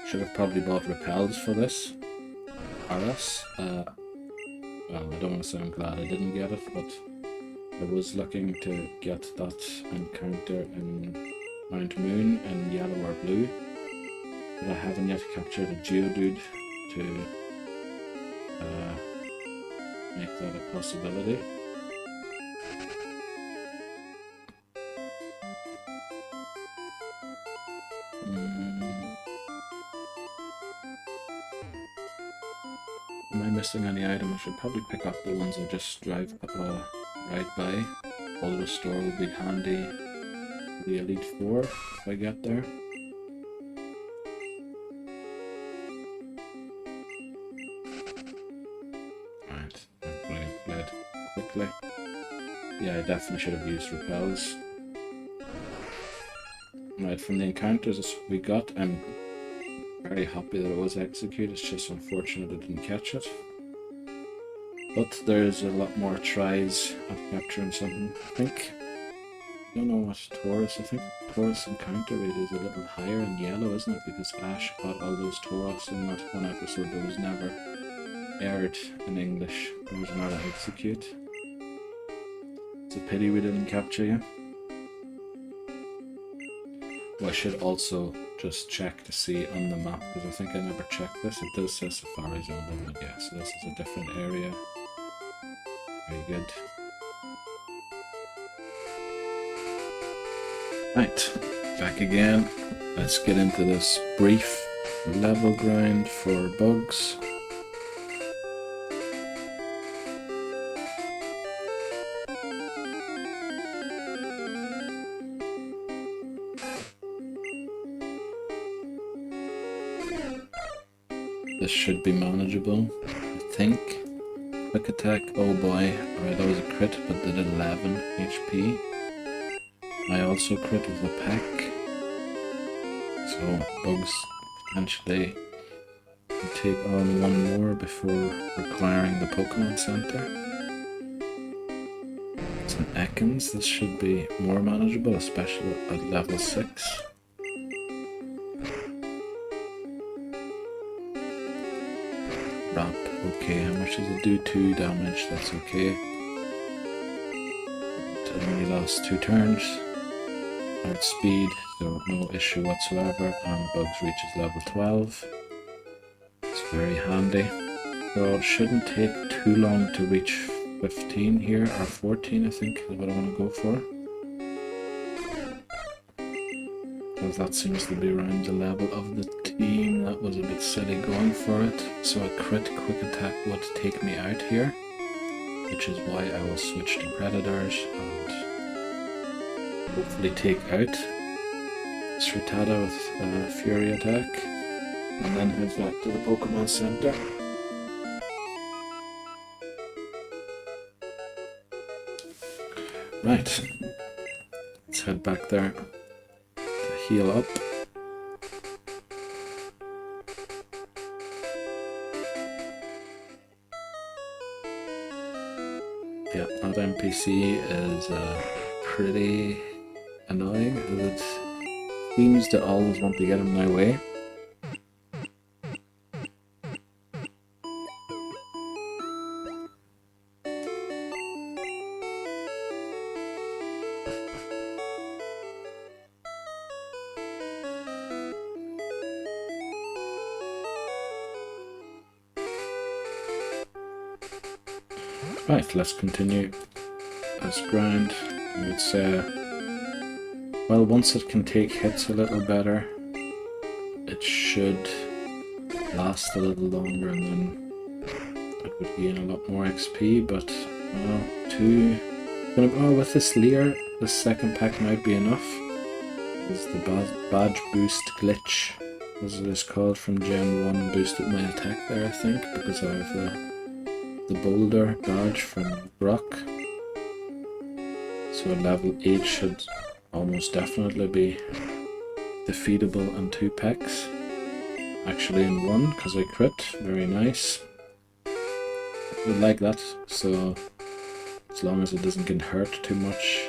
Should have probably bought Repels for this. RS. Well, I don't want to say I'm glad I didn't get it, but I was looking to get that encounter in Mount Moon in yellow or blue, but I haven't yet captured a Geodude to make that a possibility. Am I missing any item? I should probably pick up the ones I just drive right by. Although store will be handy for the Elite Four if I get there. Right, hopefully I've fled quickly. Yeah, I definitely should have used repels. Right, from the encounters we got, I'm very happy that it was executed. It's just unfortunate I didn't catch it. But there's a lot more tries at capturing something, I think. I don't know what Taurus, I think Taurus encounter rate is a little higher in yellow, isn't it? Because Ash caught all those Tauros in that one episode that was never aired in English. There was not an execute. It's a pity we didn't capture you. Well, I should also just check to see on the map, because I think I never checked this. It does say Safari Zone, doesn't it? Yeah, so this is a different area. Very good. Right, back again. Let's get into this brief level grind for bugs. This should be manageable, I think. Quick attack, oh boy. Alright, that was a crit, but did 11 HP. I also crit with a peck. So, bugs potentially can take on one more before requiring the Pokemon Center. It's an Ekans, this should be more manageable, especially at level 6. Wrap, okay, how much does it do? 2 damage, that's okay. It only lasts 2 turns. Outspeed, so no issue whatsoever, and Bugs reaches level 12. It's very handy. So it shouldn't take too long to reach 15 here, or 14 I think is what I want to go for. Because that seems to be around the level of the team. That was a bit silly going for it. So a crit quick attack would take me out here, which is why I will switch to Predators and hopefully take out Rattata with Fury attack, and then head back to the Pokemon Center. Right, let's head back there to heal up. Yeah, that NPC is pretty annoying, as it seems to always want to get in my way. Right, let's continue this grind. I would say, well, once it can take hits a little better, it should last a little longer, and then it would gain a lot more XP, but with this Leer, the second pack might be enough. This is the badge boost glitch, as it is called, from Gen 1, boosted my attack there, I think, because I have the boulder badge from Brock. So level 8 should almost definitely be defeatable in 2 packs. Actually in 1, because I crit. Very nice. I would like that, so as long as it doesn't get hurt too much,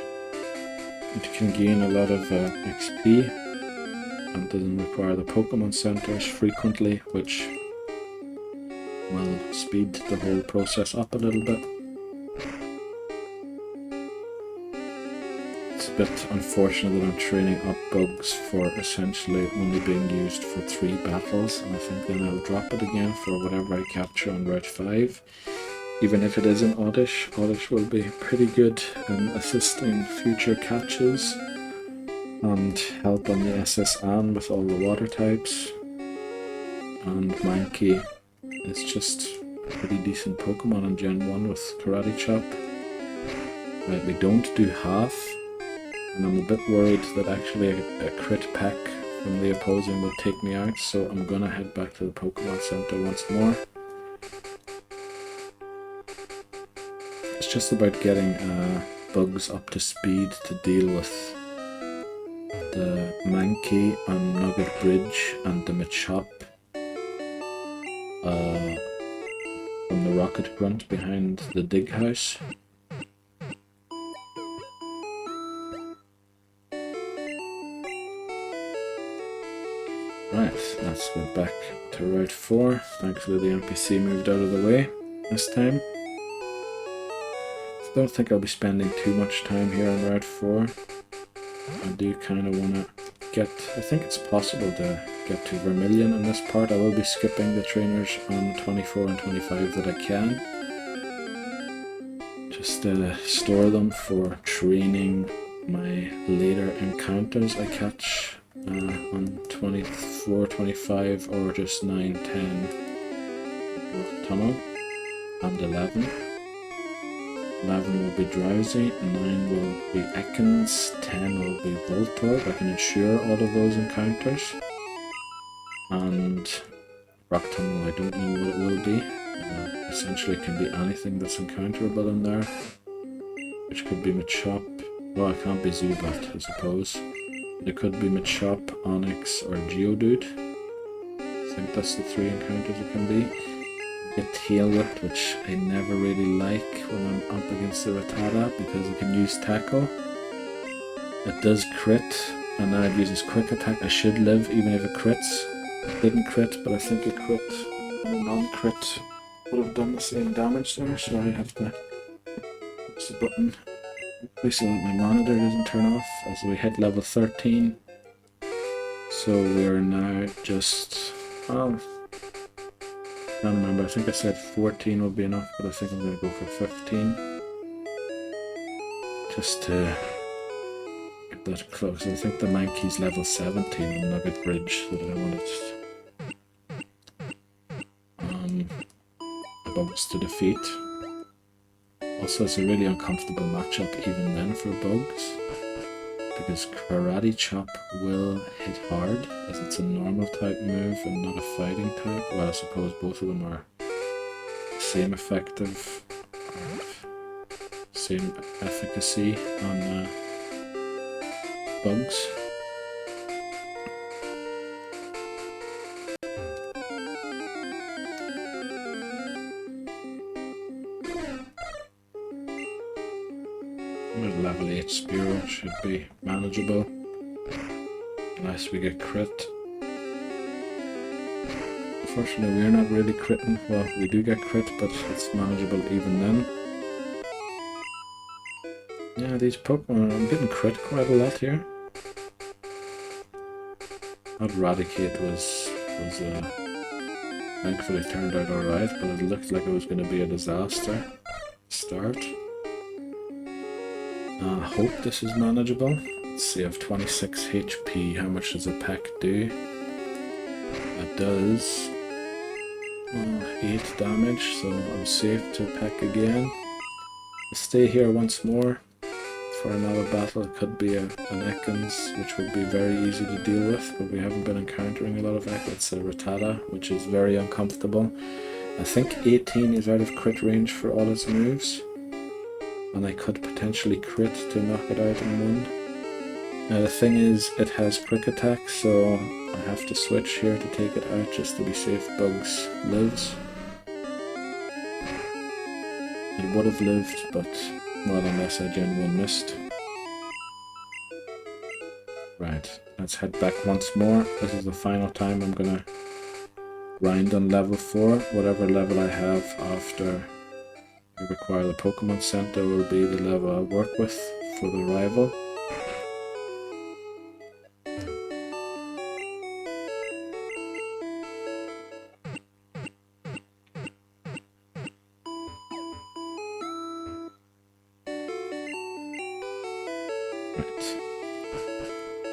it can gain a lot of XP and doesn't require the Pokemon Centers frequently, which will speed the whole process up a little bit. It's a bit unfortunate that I'm training up Bugs for essentially only being used for 3 battles, and I think then I'll drop it again for whatever I capture on Route 5. Even if it is an Oddish, Oddish will be pretty good in assisting future catches. and help on the SS Anne with all the water types. And Mankey is just a pretty decent Pokemon in Gen 1 with Karate Chop. Right, we don't do half, and I'm a bit worried that actually a crit pack from the opposing will take me out, so I'm gonna head back to the Pokemon Center once more. It's just about getting bugs up to speed to deal with the Mankey on Nugget Bridge and the Machop from the Rocket Grunt behind the Dig House. Right, let's go back to Route 4. Thankfully the NPC moved out of the way this time. I don't think I'll be spending too much time here on Route 4. I do kind of want to get... I think it's possible to get to Vermilion in this part. I will be skipping the trainers on 24 and 25 that I can. Just store them for training my later encounters I catch on 24, 25, or just 9, 10 Tunnel, and 11. 11 will be Drowsy, 9 will be Ekans, 10 will be Voltorb. I can ensure all of those encounters. And Rock Tunnel, I don't know what it will be. Essentially it can be anything that's encounterable in there, which could be Machop. Well, it can't be Zubat, I suppose. It could be Machop, Onyx, or Geodude. I think that's the 3 encounters it can be. Get Tail Whipped, which I never really like when I'm up against the Rattata because it can use Tackle. It does crit, and now it uses Quick Attack. I should live even if it crits. It didn't crit, but I think it crit. And a non-crit would have done the same damage there, so I have to push the button so that my monitor doesn't turn off as we hit level 13. So we're now just... I can't remember, I think I said 14 would be enough, but I think I'm going to go for 15. Just to get that close. I think the Mankey's level 17 on Nugget Bridge that I wanted bugs to defeat. Also, it's a really uncomfortable matchup even then for bugs, because Karate Chop will hit hard as it's a normal type move and not a fighting type. Well, I suppose both of them are same effective, same efficacy on bugs. Level 8 Spearow should be manageable, unless we get crit. Unfortunately, we're not really critting. Well, we do get crit, but it's manageable even then. Yeah, these Pokemon, I'm getting crit quite a lot here. That Raticate was thankfully turned out alright, but it looked like it was going to be a disaster to start. I hope this is manageable. Let's see, I have 26 HP. How much does a pack do? That does 8 damage, so I'm safe to pack again. I'll stay here once more for another battle. It could be an Ekans, which would be very easy to deal with, but we haven't been encountering a lot of Ekans. It's a Rattata, which is very uncomfortable. I think 18 is out of crit range for all its moves, and I could potentially crit to knock it out in one. Now the thing is, it has Quick Attack, so I have to switch here to take it out just to be safe Bugs lives. It would have lived, but not unless I Gen 1 missed. Right, let's head back once more. This is the final time I'm gonna grind on level 4. Whatever level I have after I require the Pokemon Center will be the level I'll work with for the rival.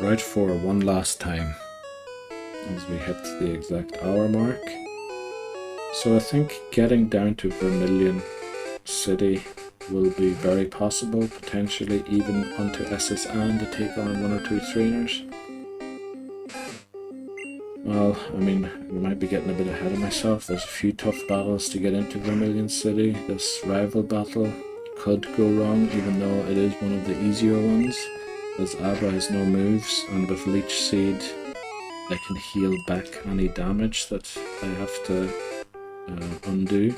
right for one last time as we hit the exact hour mark. So I think getting down to Vermilion City will be very possible, potentially even onto SSN to take on 1 or 2 trainers. Well, I mean, I might be getting a bit ahead of myself. There's a few tough battles to get into Vermilion City. This rival battle could go wrong, even though it is one of the easier ones, as Abba has no moves, and with Leech Seed I can heal back any damage that I have to undo.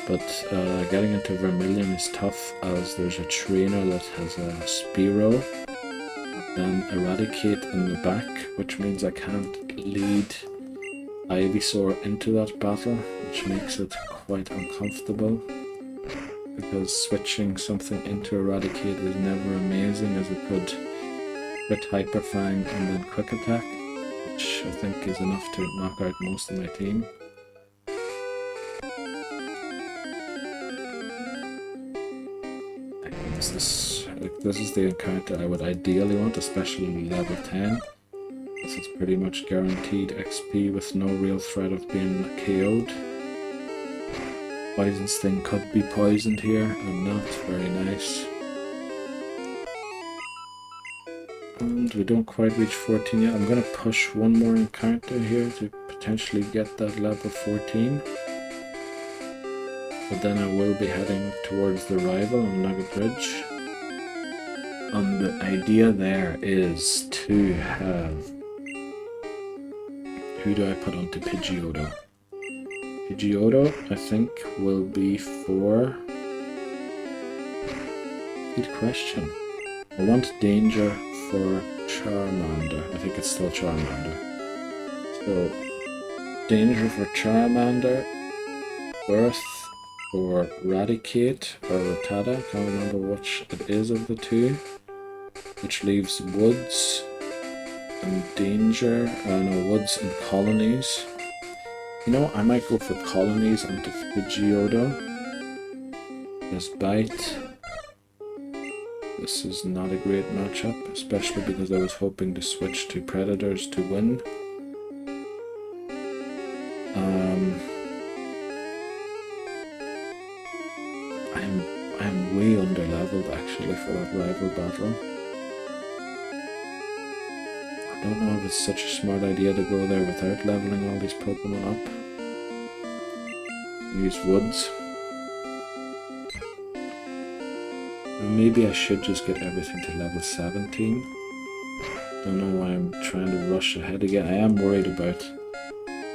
But getting into Vermilion is tough, as there's a trainer that has a Spearow, then Raticate in the back, which means I can't lead Ivysaur into that battle, which makes it quite uncomfortable, because switching something into Raticate is never amazing, as it could crit Hyper Fang and then Quick Attack, which I think is enough to knock out most of my team. This is the encounter I would ideally want, especially level 10. This is pretty much guaranteed XP with no real threat of being KO'd. Poison Sting could be poisoned here, and not very nice. And we don't quite reach 14 yet. I'm going to push one more encounter here to potentially get that level 14. But then I will be heading towards the rival on Nugget Bridge. And the idea there is to have... Who do I put onto Pidgeotto? Pidgeotto, I think, will be for... Good question. I want Danger for Charmander. I think it's still Charmander. So, Danger for Charmander, Earth for Raticate or Rattata, can't remember which it is of the two, which leaves Woods and Danger, no, Woods and Colonies. You know, I might go for Colonies onto Pidgeotto. There's Bite. This is not a great matchup, especially because I was hoping to switch to Predators to win. I'm way under leveled actually for that rival battle. I don't know if it's such a smart idea to go there without leveling all these Pokemon up. Use Woods. Maybe I should just get everything to level 17. Don't know why I'm trying to rush ahead again. I am worried about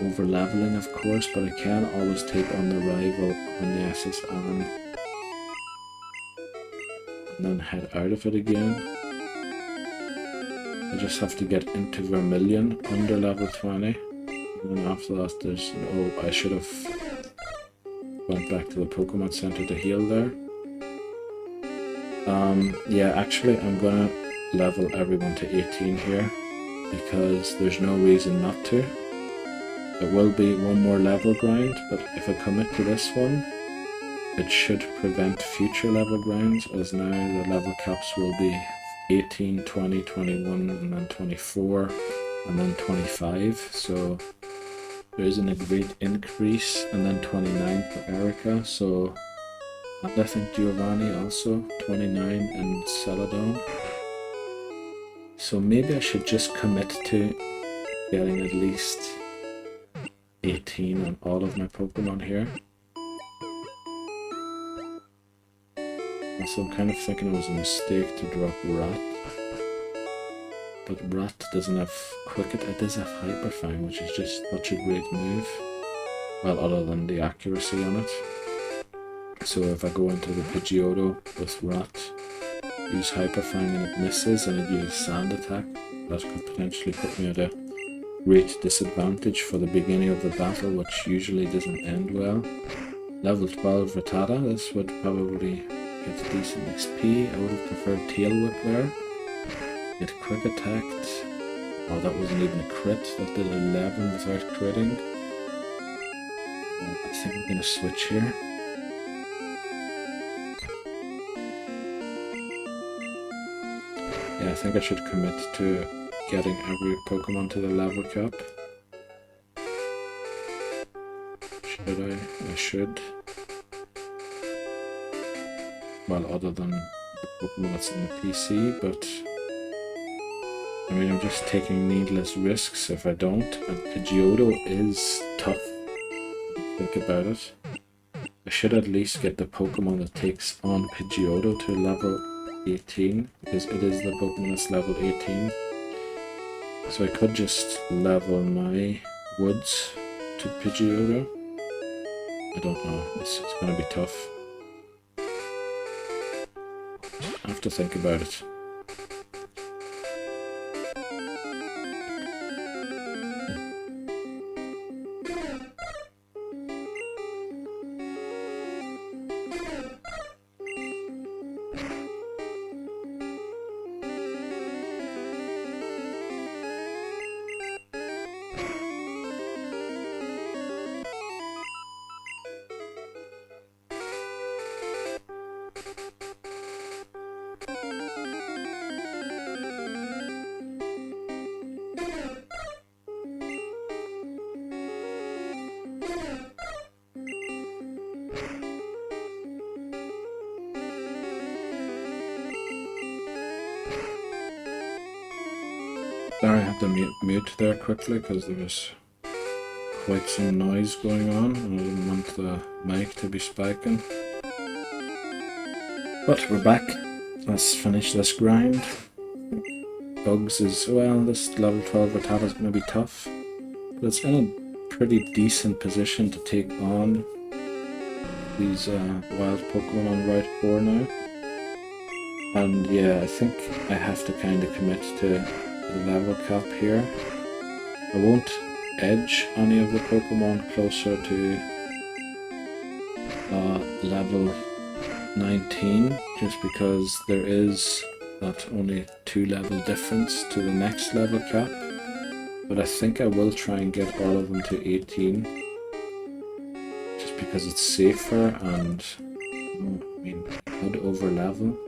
over leveling, of course, but I can always take on the rival on the SSN and then head out of it again. I just have to get into Vermilion under level 20, and then after that there's... oh, I should have went back to the Pokemon Center to heal there. Yeah, actually I'm gonna level everyone to 18 here, because there's no reason not to. There will be one more level grind, but if I commit to this one, it should prevent future level grinds, as now the level caps will be 18, 20, 21, and then 24, and then 25, so there isn't a great increase, and then 29 for Erica, so, and I think Giovanni also, 29, and Celadon. So maybe I should just commit to getting at least 18 on all of my Pokemon here. So I'm kind of thinking it was a mistake to drop Rat. But Rat doesn't have Quick Attack, it does have Hyper Fang, which is just such a great move. Well, other than the accuracy on it. So if I go into the Pidgeotto with Rat, use Hyper Fang and it misses, and it uses Sand Attack, that could potentially put me at a great disadvantage for the beginning of the battle, which usually doesn't end well. Level 12 Rattata, this would probably get decent XP. I would have preferred Tail Whip there. Get Quick Attacked. Oh, that wasn't even a crit. That did 11 without critting. I think I'm going to switch here. Yeah, I think I should commit to getting every Pokemon to the level cap. Should I? I should. Well, other than the Pokemon that's in the PC, but I mean, I'm just taking needless risks if I don't, and Pidgeotto is tough. Think about it. I should at least get the Pokemon that takes on Pidgeotto to level 18, because it is the Pokemon that's level 18. So I could just level my woods to Pidgeotto. I don't know, it's gonna be tough. I have to think about it. Sorry, I had to mute there quickly because there was quite some noise going on and I didn't want the mic to be spiking. But we're back. Let's finish this grind. Bugs is, well, this level 12 Rattata is going to be tough, but it's in a pretty decent position to take on these wild Pokemon on Route 4 now. And yeah, I think I have to kind of commit to the level cap here. I won't edge any of the Pokemon closer to level 19, just because there is that only 2 level difference to the next level cap. But I think I will try and get all of them to 18, just because it's safer and I mean, I'd over level.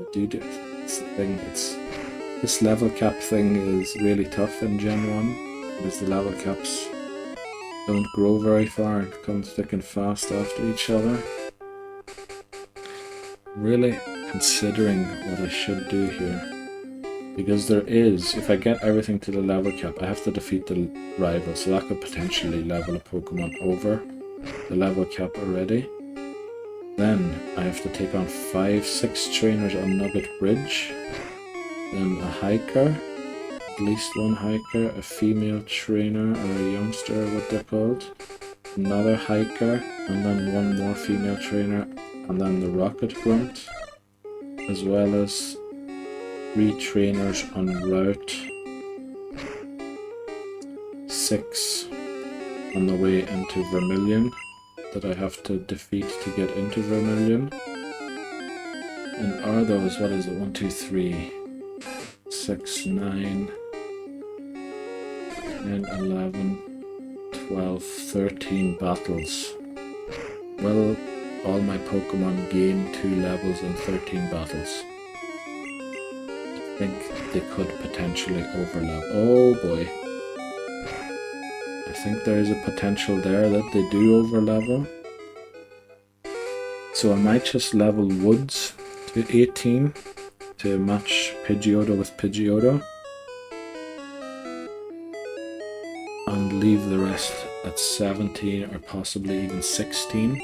I do it's the thing, this level cap thing is really tough in Gen 1, because the level caps don't grow very far and come thick and fast after each other. Really considering what I should do here, because there is, if I get everything to the level cap, I have to defeat the rival, so that could potentially level a Pokemon over the level cap already. Then I have to take on 5-6 trainers on Nugget Bridge, then a hiker, at least one hiker, a female trainer or a youngster, what they're called, another hiker, and then one more female trainer, and then the Rocket Grunt, as well as 3 trainers on Route 6 on the way into Vermilion that I have to defeat to get into Vermilion. And are those, what is it, 1, 2, 3, 6, 9, 10, 11, 12, 13 battles. Will all my Pokemon gain 2 levels in 13 battles? I think they could potentially overlap. Oh boy. I think there is a potential there that they do overlevel. So I might just level Woods to 18 to match Pidgeotto with Pidgeotto, and leave the rest at 17 or possibly even 16.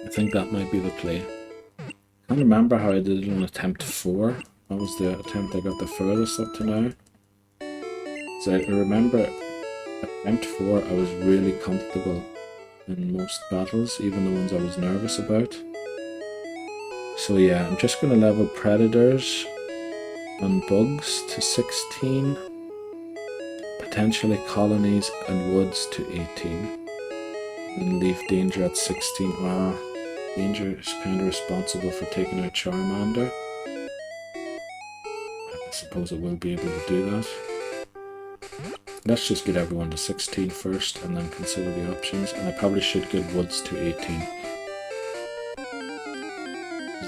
I think that might be the play. I can't remember how I did it on attempt 4. That was the attempt I got the furthest up to now. So I remember attempt 4 I was really comfortable in most battles, even the ones I was nervous about. So yeah, I'm just going to level Predators and Bugs to 16, potentially Colonies and Woods to 18, and leave Danger at 16. Wow, Danger is kind of responsible for taking out Charmander. I suppose it will be able to do that. Let's just get everyone to 16 first and then consider the options, and I probably should get Woods to 18.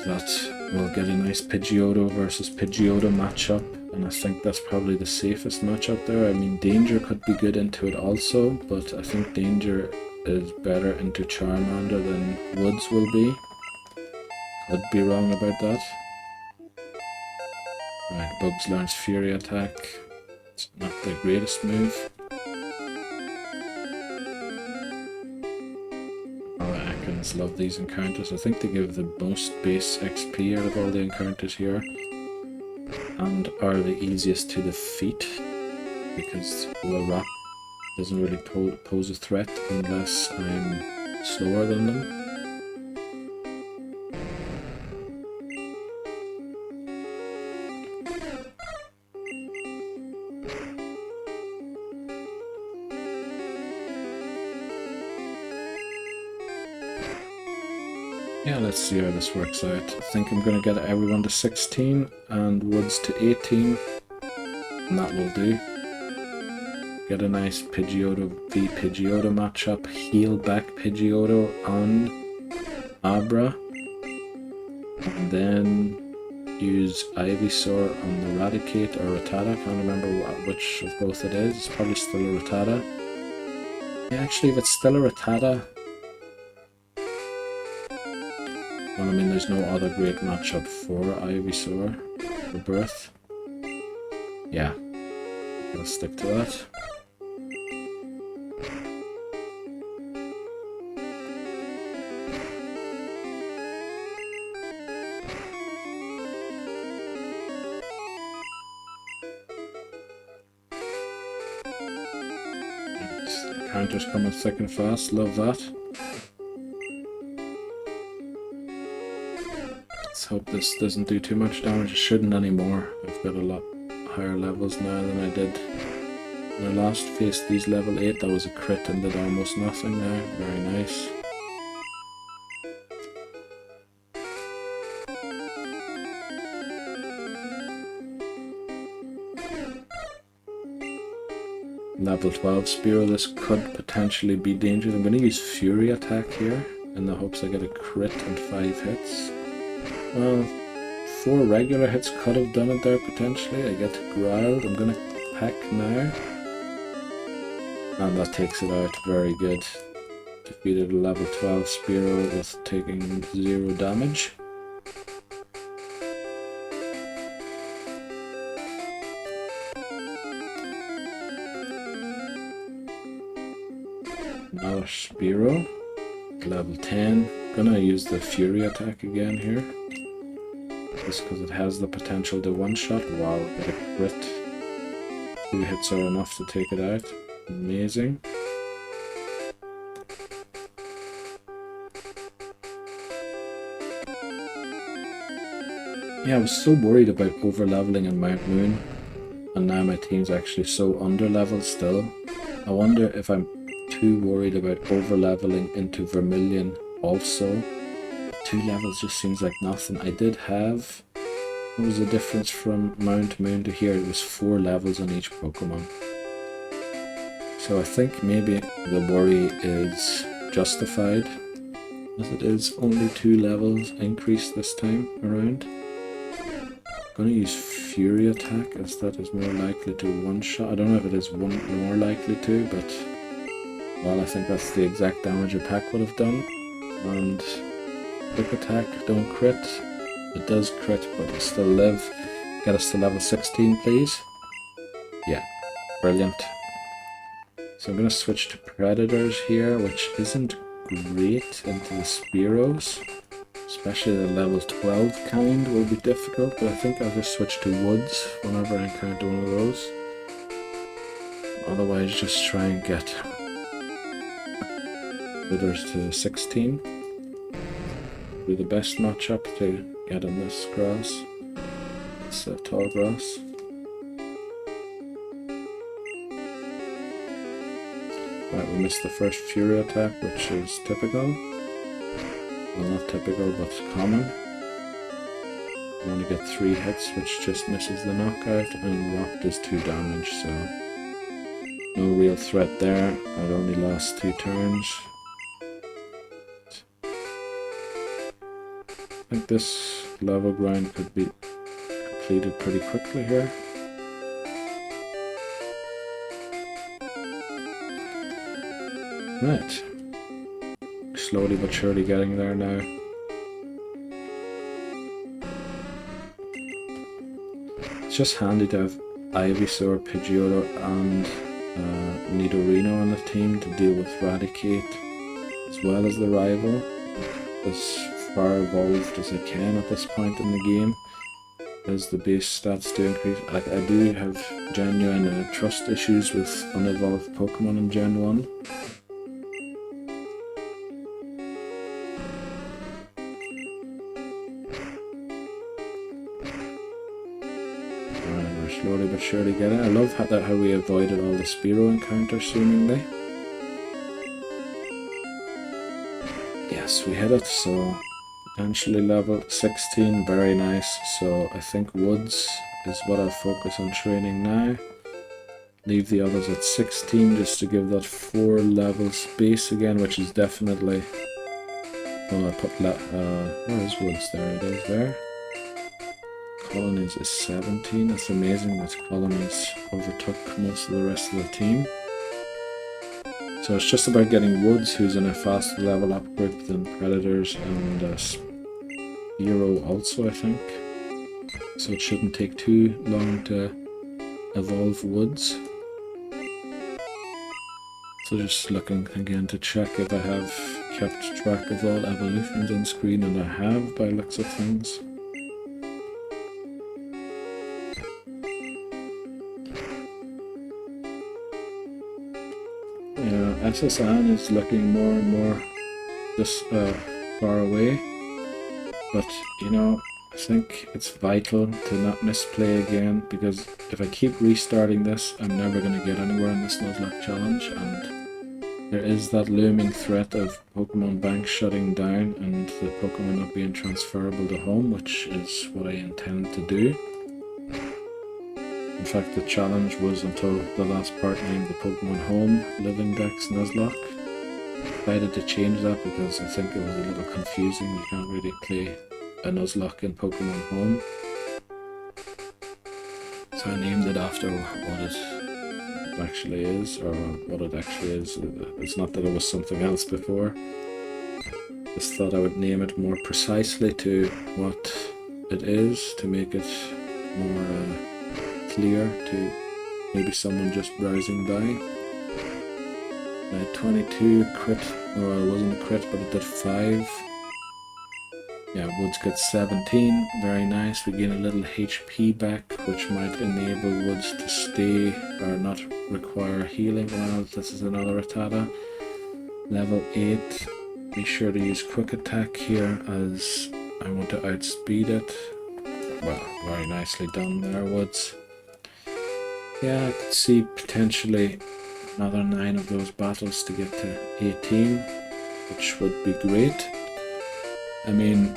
That we'll get a nice Pidgeotto versus Pidgeotto matchup, and I think that's probably the safest matchup there. I mean, Danger could be good into it also, but I think Danger is better into Charmander than Woods will be. Could be wrong about that. Right, Bugs learns Fury Attack. It's not the greatest move. Love these encounters. I think they give the most base XP out of all the encounters here and are the easiest to defeat because the Rat doesn't really pose a threat unless I'm slower than them. Yeah, let's see how this works out. I think I'm going to get everyone to 16 and Woods to 18, and that will do. Get a nice Pidgeotto v Pidgeotto matchup, heal back Pidgeotto on Abra, and then use Ivysaur on the Raticate or Rattata. I can't remember which of both it is. It's probably still a Rattata. Yeah, actually, if it's still a Rattata, well, I mean, there's no other great matchup for Ivysaur for Birth. Yeah, I'll stick to that. The counters coming thick and fast, love that. Hope this doesn't do too much damage. It shouldn't anymore. I've got a lot higher levels now than I did when I last faced these level 8. That was a crit and did almost nothing there. Very nice. Level 12 Spearow, this could potentially be dangerous. I'm going to use Fury Attack here in the hopes I get a crit and 5 hits. Well, 4 regular hits could have done it there potentially. I get growled. I'm gonna peck now. And that takes it out. Very good. Defeated a level 12 Spearow with taking 0 damage. Another Spearow. Level 10. Gonna use the Fury Attack again here. Just because it has the potential to one-shot. Wow, get a crit. 2 hits are enough to take it out. Amazing. Yeah, I was so worried about over-leveling in Mount Moon, and now my team's actually so under-leveled still. I wonder if I'm too worried about over-leveling into Vermilion also. 2 levels just seems like nothing. I did have... What was the difference from Mount Moon to here? It was 4 levels on each Pokemon. So I think maybe the worry is justified, as it is only 2 levels increase this time around. I'm going to use Fury Attack as that is more likely to one-shot. I don't know if it is more likely to, but... Well, I think that's the exact damage a pack would have done. And... Quick Attack, don't crit. It does crit, but it'll still live. Get us to level 16, please. Yeah, brilliant. So I'm going to switch to Predators here, which isn't great into the Spearows. Especially the level 12 kind will be difficult, but I think I'll just switch to Woods whenever I encounter one of those. Otherwise, just try and get Predators to 16. Be the best matchup to get in this grass. It's tall grass. Right, we missed the first Fury Attack, which is typical. Well, not typical, but common. We only get 3 hits, which just misses the knockout, and Rock does 2 damage, so no real threat there. I'd only last 2 turns. I think this level grind could be completed pretty quickly here. Right. Slowly but surely getting there now. It's just handy to have Ivysaur, Pidgeotto and Nidorino on the team to deal with Raticate as well as the rival. As far evolved as I can at this point in the game, as the base stats do increase. Like, I do have genuine trust issues with unevolved Pokemon in Gen 1. And we're slowly but surely getting it. I love how we avoided all the Spearow encounters seemingly. Yes, we hit it, so potentially level 16, very nice. So I think Woods is what I'll focus on training now. Leave the others at 16 just to give that 4 level space again, which is definitely... Oh, I put... where is Woods? There it is there. Colonies is 17, that's amazing that Colonies overtook most of the rest of the team. So it's just about getting Woods, who's in a faster level up group than Predators and Spearow also, I think. So it shouldn't take too long to evolve Woods. So just looking again to check if I have kept track of all evolutions on screen, and I have by looks of things. SSN is looking more and more just far away, but you know, I think it's vital to not misplay again, because if I keep restarting this, I'm never going to get anywhere in this Nuzlocke challenge, and there is that looming threat of Pokemon Bank shutting down and the Pokemon not being transferable to home, which is what I intend to do. In fact, the challenge was until the last part named the Pokemon Home Living Dex Nuzlocke. I decided to change that because I think it was a little confusing. You can't really play a Nuzlocke in Pokemon Home. So I named it after what it actually is, or what it actually is. It's not that it was something else before. Just thought I would name it more precisely to what it is, to make it more clear to maybe someone just browsing by. I had 22 crit, well, it wasn't a crit, but it did 5. Yeah, Woods got 17, very nice. We gain a little HP back, which might enable Woods to stay or not require healing. Well, this is another Rattata. Level 8, be sure to use quick attack here as I want to outspeed it. Well, very nicely done there, Woods. Yeah, I could see potentially another 9 of those battles to get to 18, which would be great. I mean,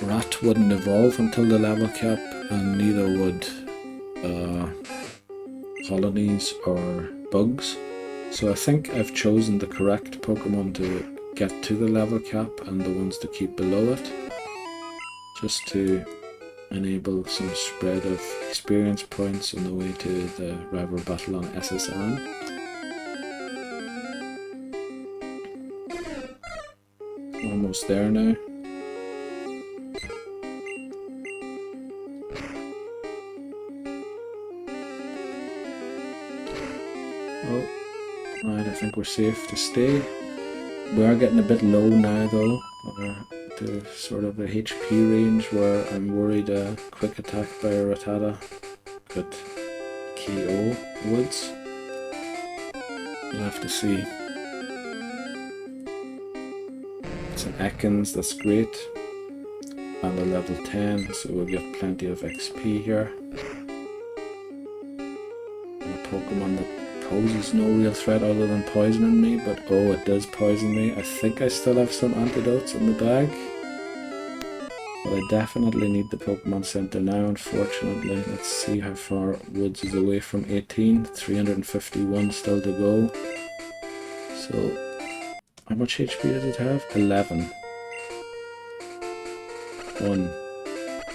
Rat wouldn't evolve until the level cap, and neither would Colonies or Bugs. So I think I've chosen the correct Pokemon to get to the level cap and the ones to keep below it, just to enable some spread of experience points on the way to the rival battle on SSN. Almost there now. Oh, right, I think we're safe to stay. We are getting a bit low now though. To sort of a HP range where I'm worried a quick attack by a Rattata could KO Woods. We'll have to see. It's an Ekans, that's great. And a level 10, so we'll get plenty of XP here. And a Pokemon that poses no real threat other than poisoning me, but oh, it does poison me. I think I still have some antidotes in the bag, but I definitely need the Pokemon Center now, unfortunately. Let's see how far Woods is away from 18. 351 still to go. So, how much HP does it have? 11. 1,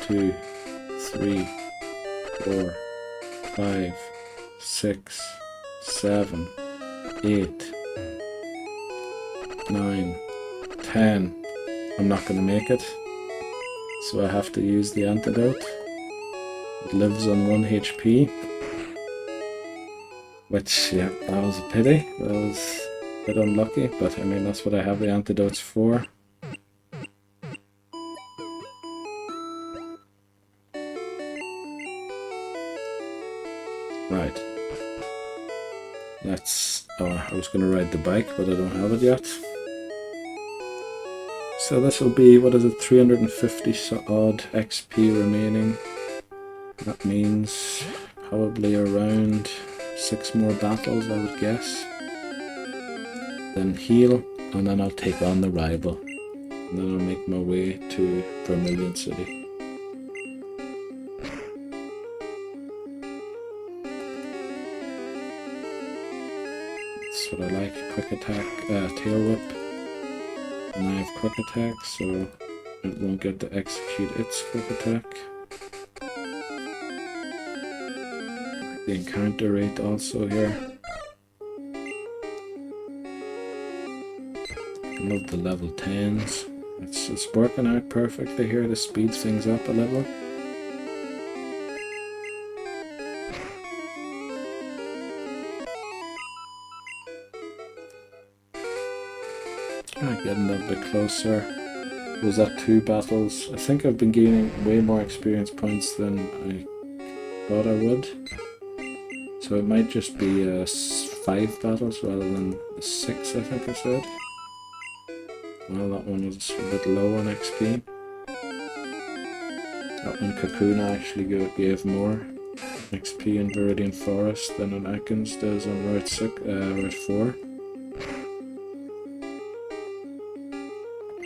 2, 3, 4, 5, 6, 7, 8, 9, 10. I'm not going to make it, so I have to use the antidote. It lives on 1 HP, which, yeah, that was a pity. That was a bit unlucky, but I mean, that's what I have the antidotes for. Right. Let's... oh, I was going to ride the bike, but I don't have it yet. So this will be, what is it, 350 odd XP remaining. That means probably around 6 more battles, I would guess. Then heal, and then I'll take on the rival. And then I'll make my way to Vermilion City. That's what I like. Quick attack, tail whip. And I have quick attack, so it won't get to execute its quick attack. The encounter rate also here. I love the level 10s. It's working out perfectly here to speed things up a little. Getting a little bit closer. Was that 2 battles? I think I've been gaining way more experience points than I thought I would. So it might just be 5 battles rather than 6, I think I said. Well, that one was a bit low on XP. That one, Kakuna, actually gave more XP in Viridian Forest than in Atkins does on Route 4.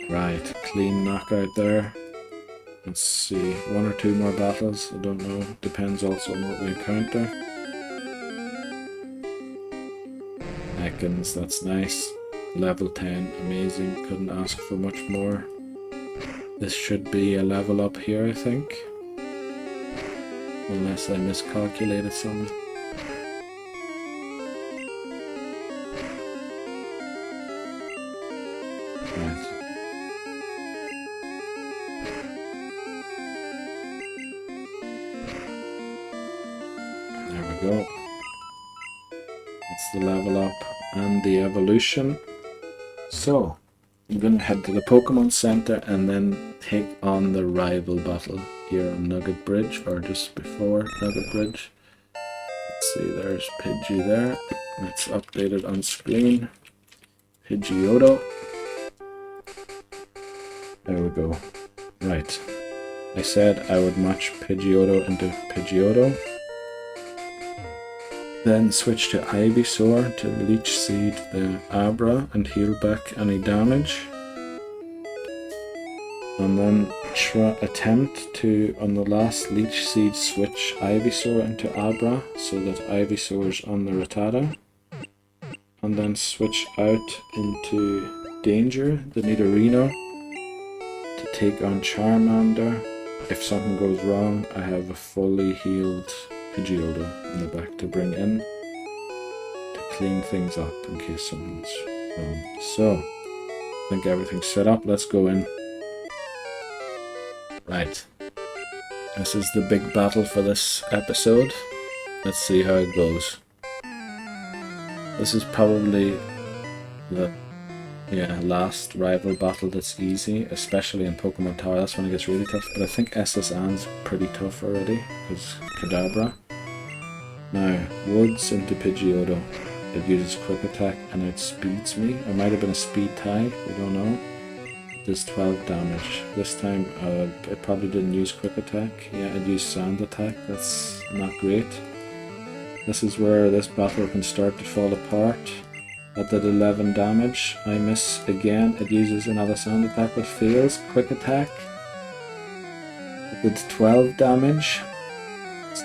Right, clean knockout there. Let's see, 1 or 2 more battles, I don't know, depends also on what we encounter. Atkins, that's nice. Level 10, amazing, couldn't ask for much more. This should be a level up here, I think. Unless I miscalculated something. Right. There we go. That's the level up and the evolution. So, I'm going to head to the Pokemon Center and then take on the rival battle here on Nugget Bridge, or just before Nugget Bridge. Let's see, there's Pidgey there. It's updated on screen. Pidgeotto. There we go. Right. I said I would match Pidgeotto into Pidgeotto. Then switch to Ivysaur to Leech Seed the Abra and heal back any damage. And then attempt to, on the last Leech Seed, switch Ivysaur into Abra so that Ivysaur's on the Rattata. And then switch out into Danger the Nidorino to take on Charmander. If something goes wrong, I have a fully healed Pidgeotto in the back to bring in to clean things up in case something's wrong. So, I think everything's set up. Let's go in. Right. This is the big battle for this episode. Let's see how it goes. This is probably the last rival battle that's easy, especially in Pokemon Tower. That's when it gets really tough, but I think SS Ann's pretty tough already, because Kadabra. Now, Woods into Pidgeotto. It uses Quick Attack and it speeds me. It might have been a speed tie, we don't know. It does 12 damage. This time it probably didn't use Quick Attack. Yeah, it used Sand Attack, that's not great. This is where this battle can start to fall apart. That did 11 damage. I miss again. It uses another Sand Attack but fails. Quick Attack. It did 12 damage.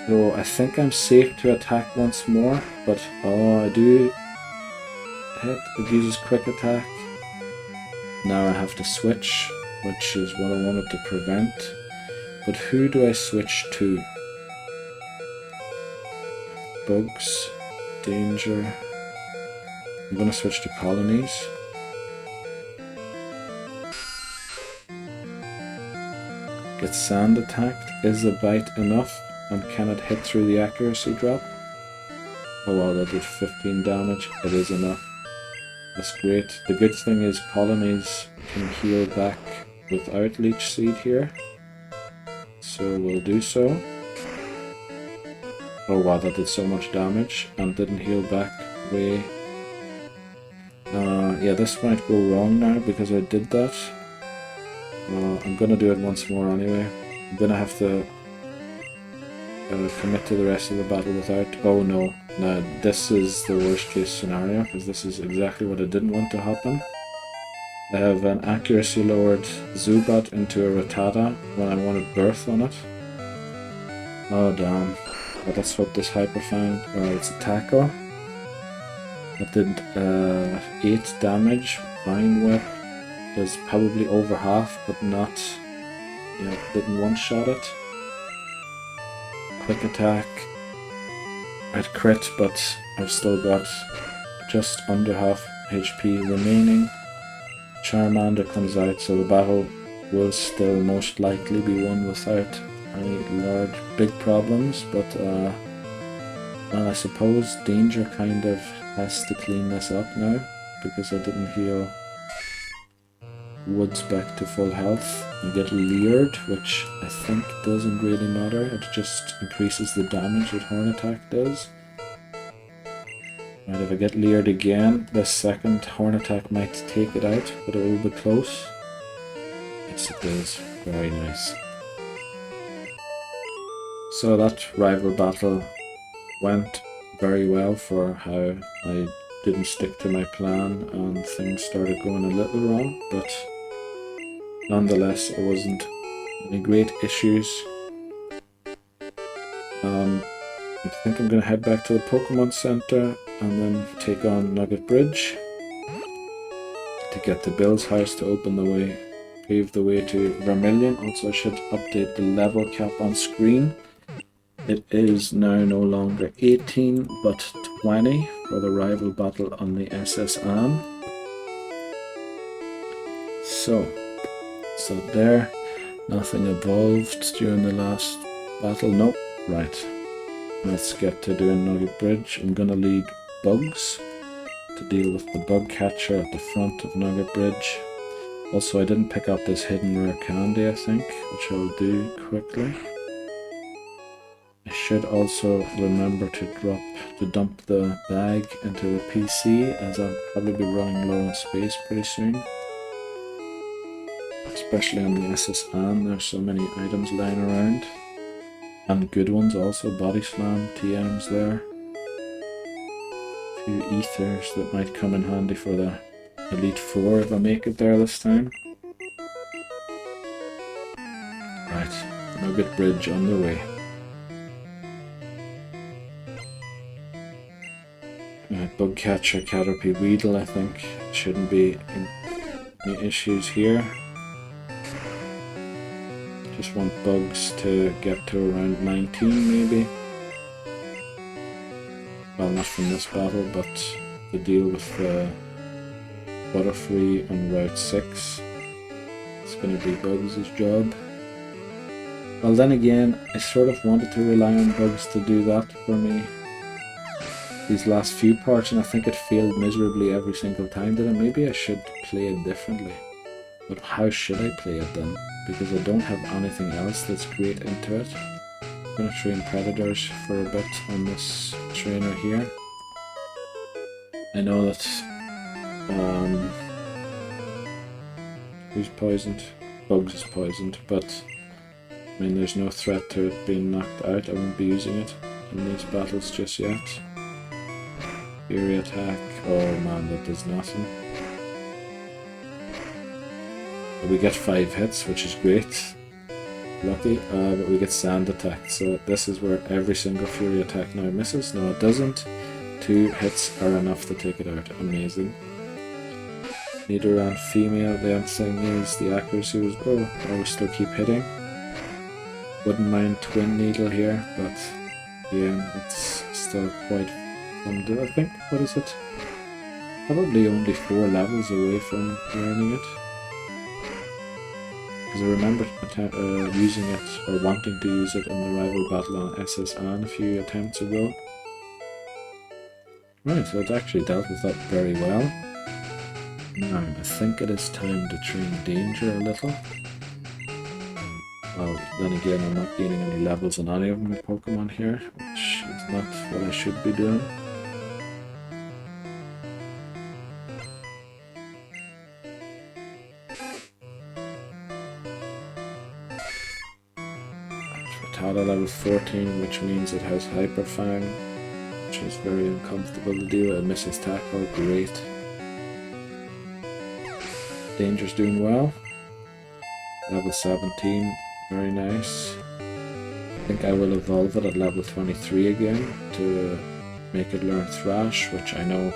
So I think I'm safe to attack once more. But I do hit. It uses Quick Attack. Now I have to switch which is what I wanted to prevent. But who do I switch to? Bugs, danger. I'm gonna switch to colonies. Get sand attacked. Is the bite enough? And can it hit through the accuracy drop? Oh wow, that did 15 damage. It is enough. That's great. The good thing is colonies can heal back without leech seed here. So we'll do so. Oh wow, that did so much damage and didn't heal back way. Yeah, this might go wrong now because I did that. I'm gonna do it once more anyway. I'm gonna have to commit to the rest of the battle without... Oh no, now this is the worst case scenario because this is exactly what I didn't want to happen. I have an accuracy lowered Zubat into a Rattata when I wanted Birth on it. Oh damn. But let's hope this Hyper Fang, it's a tackle. That did 8 damage. Vine Whip does probably over half, but not, didn't one-shot it. Quick attack. I'd crit, but I've still got just under half HP remaining. Charmander comes out, so the battle will still most likely be won without any big problems, but well, I suppose Danger kind of has to clean this up now because I didn't heal Woods back to full health. I get Leered, which I think doesn't really matter, it just increases the damage that Horn Attack does. Right, if I get Leered again, this second Horn Attack might take it out, but it will be close. Yes, it is. Very nice. So that rival battle went very well for how I didn't stick to my plan and things started going a little wrong, but nonetheless it wasn't any great issues. I think I'm going to head back to the Pokemon Center and then take on Nugget Bridge to get the Bill's house to open the way, pave the way to Vermilion. Also, I should update the level cap on screen. It is now no longer 18 but 20 for the rival battle on the SS Anne. So there, nothing evolved during the last battle. Nope. Right. Let's get to doing Nugget Bridge. I'm gonna lead Bugs to deal with the bug catcher at the front of Nugget Bridge. Also, I didn't pick up this hidden rare candy, I think, which I'll do quickly. I should also remember to dump the bag into the PC, as I'll probably be running low on space pretty soon. Especially on the SS Anne, there's so many items lying around. And good ones also, Body Slam, TMs there. A few ethers that might come in handy for the Elite Four if I make it there this time. Right, Nugget Bridge on the way. Bug catcher, Caterpie, Weedle, I think. Shouldn't be any issues here. Just want Bugs to get to around 19 maybe. Well, not from this battle, but to deal with the Butterfree on Route 6. It's going to be Bugs' job. Well, then again, I sort of wanted to rely on Bugs to do that for me these last few parts, and I think it failed miserably every single time. Maybe I should play it differently. But how should I play it then? Because I don't have anything else that's great into it. I'm going to train Predators for a bit on this trainer here. I know that... who's poisoned? Bugs is poisoned, but I mean there's no threat to it being knocked out. I won't be using it in these battles just yet. Fury attack. Oh man, that does nothing. We get 5 hits, which is great. Lucky, but we get sand attack, so this is where every single Fury attack now misses. No, it doesn't. 2 hits are enough to take it out. Amazing. Nidoran female. The only thing is the accuracy was low. I will still keep hitting. Wouldn't mind Twin Needle here, but yeah, it's still quite fun to, I think. What is it? Probably only 4 levels away from learning it. Because I remember using it, or wanting to use it in the rival battle on SS Anne a few attempts ago. Right, so it actually dealt with that very well. Now, I think it is time to train Danger a little. Well, then again, I'm not gaining any levels on any of my Pokemon here, which is not what I should be doing. Rattata level 14, which means it has Hyper Fang, which is very uncomfortable to deal with. It misses tackle, great. Danger's doing well. Level 17, very nice. I think I will evolve it at level 23 again to make it learn Thrash, which I know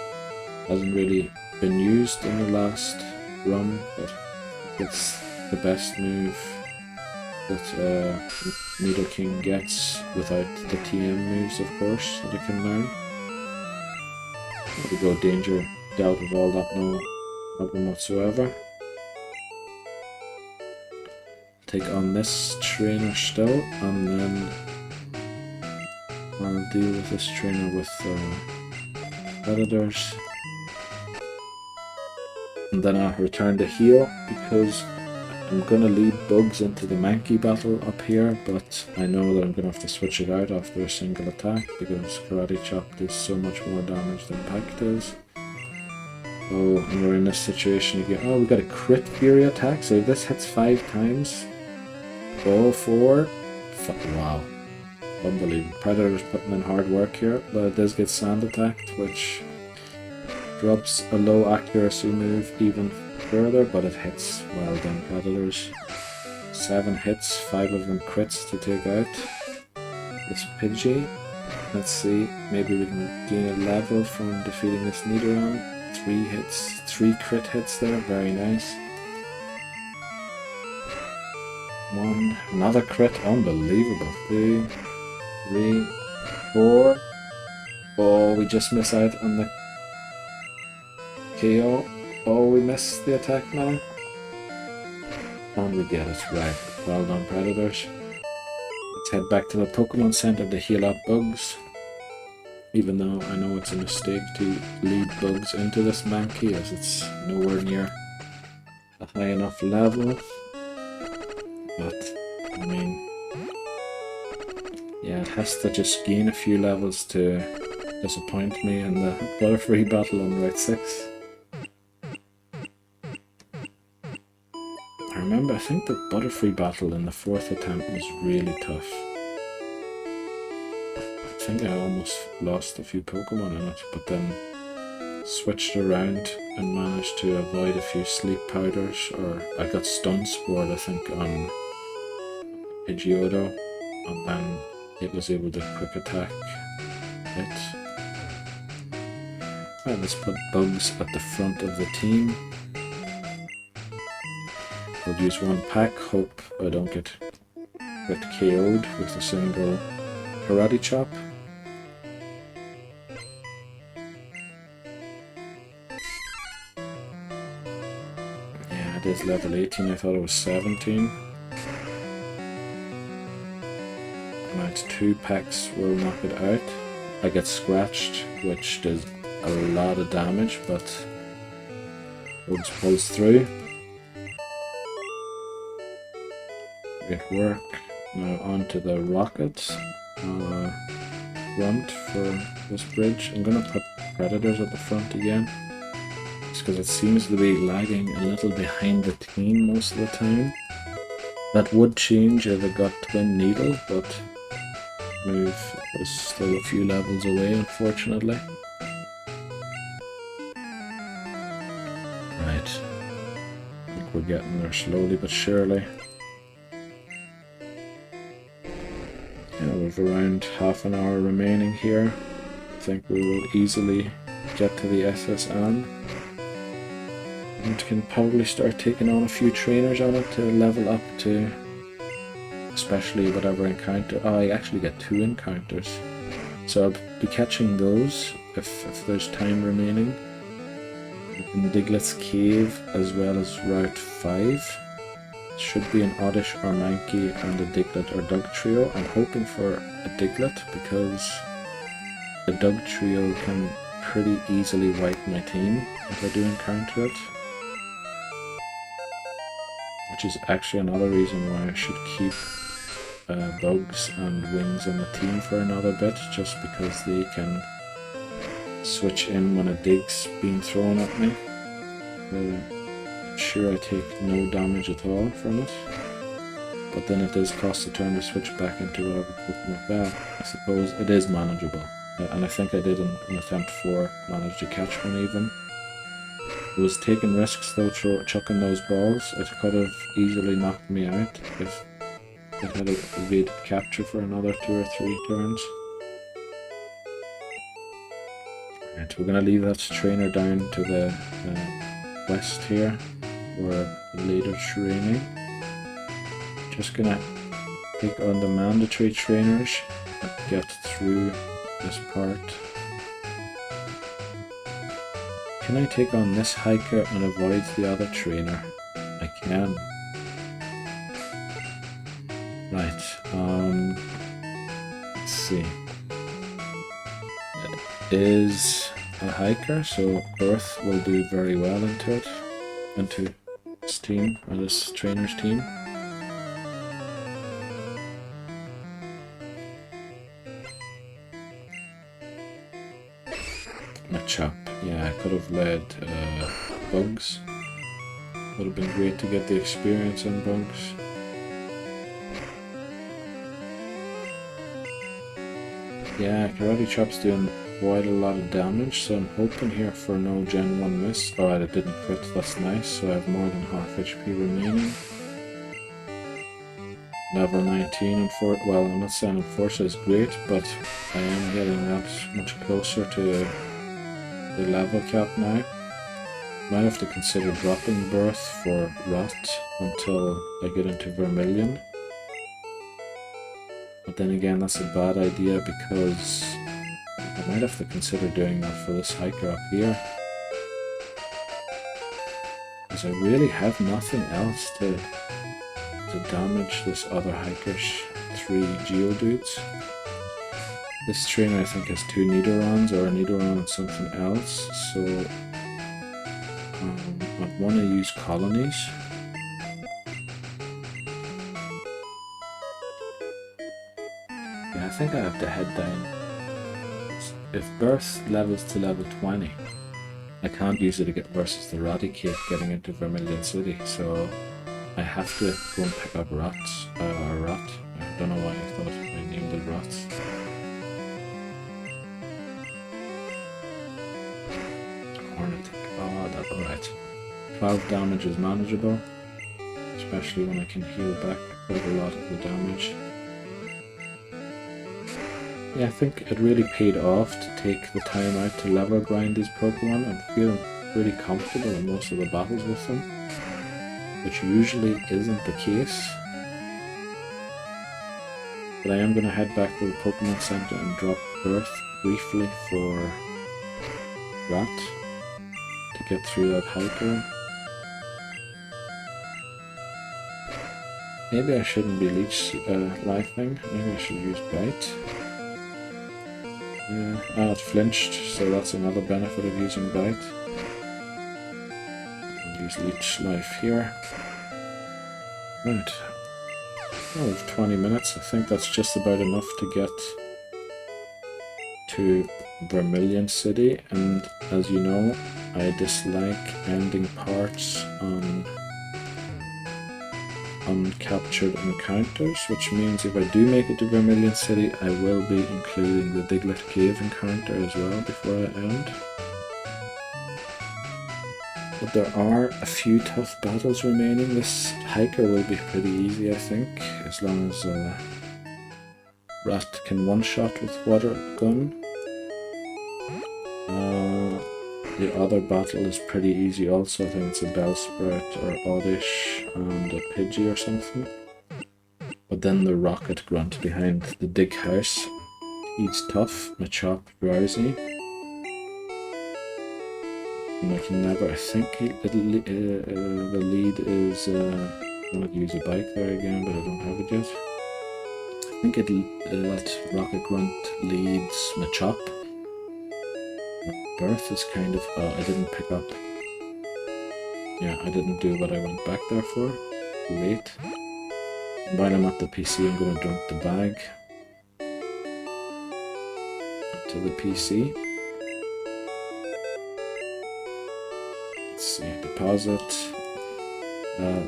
hasn't really been used in the last run, but it's the best move that Nidoking gets without the TM moves, of course, that it can learn. There we go, Danger dealt with all that, no problem whatsoever. Take on this trainer still, and then I'll deal with this trainer with Predators. And then I'll return to heal, because I'm gonna lead Bugs into the Mankey battle up here, but I know that I'm gonna have to switch it out after a single attack, because Karate Chop does so much more damage than Peck does. Oh, and we're in this situation again. Oh, we got a crit Fury attack, so this hits 5 times. All 4. Wow. Unbelievable. Predator's putting in hard work here, but it does get Sand attacked, which drops a low accuracy move even further, but it hits. Well done, Predators. 7 hits, 5 of them crits to take out this Pidgey. Let's see, maybe we can gain a level from defeating this Nidoran. 3 hits, 3 crit hits there, very nice. 1, another crit, unbelievable. 2, 3, 4. Oh, we just miss out on the KO. Oh, we missed the attack now. And we get it, right. Well done, Predators. Let's head back to the Pokemon Center to heal up Bugs. Even though I know it's a mistake to lead Bugs into this Mankey, as it's nowhere near a high enough level. But, I mean, yeah, it has to just gain a few levels to disappoint me in the Butterfree battle on Route 6. I remember, I think the Butterfree battle in the 4th attempt was really tough. I think I almost lost a few Pokemon in it, but then switched around and managed to avoid a few sleep powders, or I got stun spored, I think, on Pidgeotto, and then it was able to quick attack it. Right, let's put Bugs at the front of the team. I'll use 1 pack, hope I don't get KO'd with a single Karate Chop. Yeah, it is level 18, I thought it was 17. Right, 2 packs will knock it out. I get scratched, which does a lot of damage, but Bugs pulls through. Great work. Now on to the Rocket Grunt for this bridge. I'm going to put Predators at the front again, just because it seems to be lagging a little behind the team most of the time. That would change if it got Twin Needle, but move is still a few levels away, unfortunately. Right, I think we're getting there slowly but surely. Yeah, we've around half an hour remaining here. I think we will easily get to the SS Anne. And can probably start taking on a few trainers on it to level up to, especially whatever encounter. Oh, I actually get 2 encounters. So I'll be catching those if there's time remaining. In Diglett's Cave as well as Route 5. Should be an Oddish or Mankey and a Diglett or Dug trio. I'm hoping for a Diglett because the Dug trio can pretty easily wipe my team if I do encounter it. Which is actually another reason why I should keep Bugs and Wings in the team for another bit, just because they can switch in when a dig's being thrown at me. Sure, I take no damage at all from it, but then it does cost a turn to switch back into whatever Pokemon. Well, I suppose it is manageable, and I think I did in attempt 4 manage to catch one even. I was taking risks though, chucking those balls. It could have easily knocked me out if it had evaded capture for another 2 or 3 turns. Right, we're going to leave that trainer down to the west here for later training. Just gonna take on the mandatory trainers and get through this part. Can I take on this hiker and avoid the other trainer? I can. Right, let's see. It is a hiker, so Earth will do very well into it. Into this team, or this trainer's team. Machop. Yeah, I could have led Bugs. Would have been great to get the experience on Bugs. Yeah, Karate Chop's doing quite a lot of damage, so I'm hoping here for no Gen 1 miss. Oh, I didn't crit, that's nice, so I have more than half HP remaining. Level 19 and well, I'm not saying Enforcer is great, but I am getting that much closer to the level cap now. Might have to consider dropping Birth for Rot until I get into Vermilion. But then again, that's a bad idea because I might have to consider doing that for this hiker up here. Because I really have nothing else to damage this other hiker's 3 Geodudes. This trainer I think has 2 Nidorans or a Nidoran and something else, so I want to use colonies. Yeah, I think I have to head down. If Burst levels to level 20, I can't use it to get versus the Raticate getting into Vermilion City, so I have to go and pick up Rats, or Rat. I don't know why I thought I named it Rats. Oh, that's alright. 12 damage is manageable, especially when I can heal back quite a lot of the damage. Yeah, I think it really paid off to take the time out to level grind these Pokemon. I'm feeling pretty comfortable in most of the battles with them, which usually isn't the case. But I am going to head back to the Pokemon Center and drop Birth briefly for Rat to get through that hiker. Maybe I shouldn't be Lifing, maybe I should use Bite. Yeah, it flinched, so that's another benefit of using Bite. I'll use Leech Life here. Right. Oh, we have 20 minutes. I think that's just about enough to get to Vermilion City, and as you know, I dislike ending parts on uncaptured encounters, which means if I do make it to Vermilion City, I will be including the Diglett Cave encounter as well before I end. But there are a few tough battles remaining. This hiker will be pretty easy, I think, as long as Rat can one-shot with Water Gun. the other battle is pretty easy also. I think it's a Bellsprout or Oddish and a Pidgey or something. But then the Rocket Grunt behind the Dig House. He's tough, Machop, Drowsy. And I can never, I think the lead is, I'm going to use a bike there again, but I don't have it yet. I think that Rocket Grunt leads Machop. Birth is kind of, I didn't pick up. Yeah, I didn't do what I went back there for. Great. While I'm at the PC, I'm going to dump the bag to the PC. Let's see, deposit.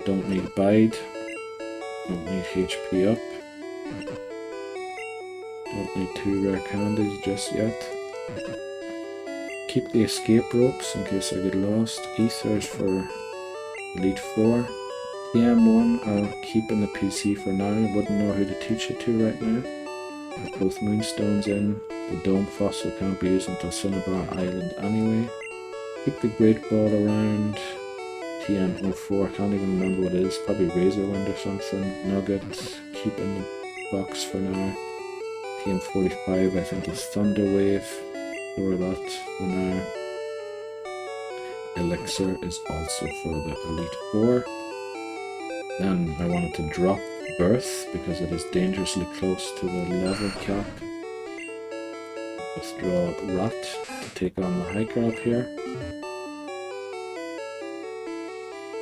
Don't need bide. Don't need HP up. Don't need 2 rare candies just yet. Keep the escape ropes in case I get lost. Ethers for Elite 4. TM1 I'll keep in the PC for now. I wouldn't know who to teach it to right now. Got both Moonstones in. The Dome Fossil can't be used until Cinnabar Island anyway. Keep the Great Ball around. TM04, I can't even remember what it is. Probably Razorwind or something. Nugget, keep in the box for now. TM45 I think is Thunderwave. For that for now. Elixir is also for the Elite 4. Then I wanted to drop Birth because it is dangerously close to the level cap. Withdraw Rat to take on the hiker up here.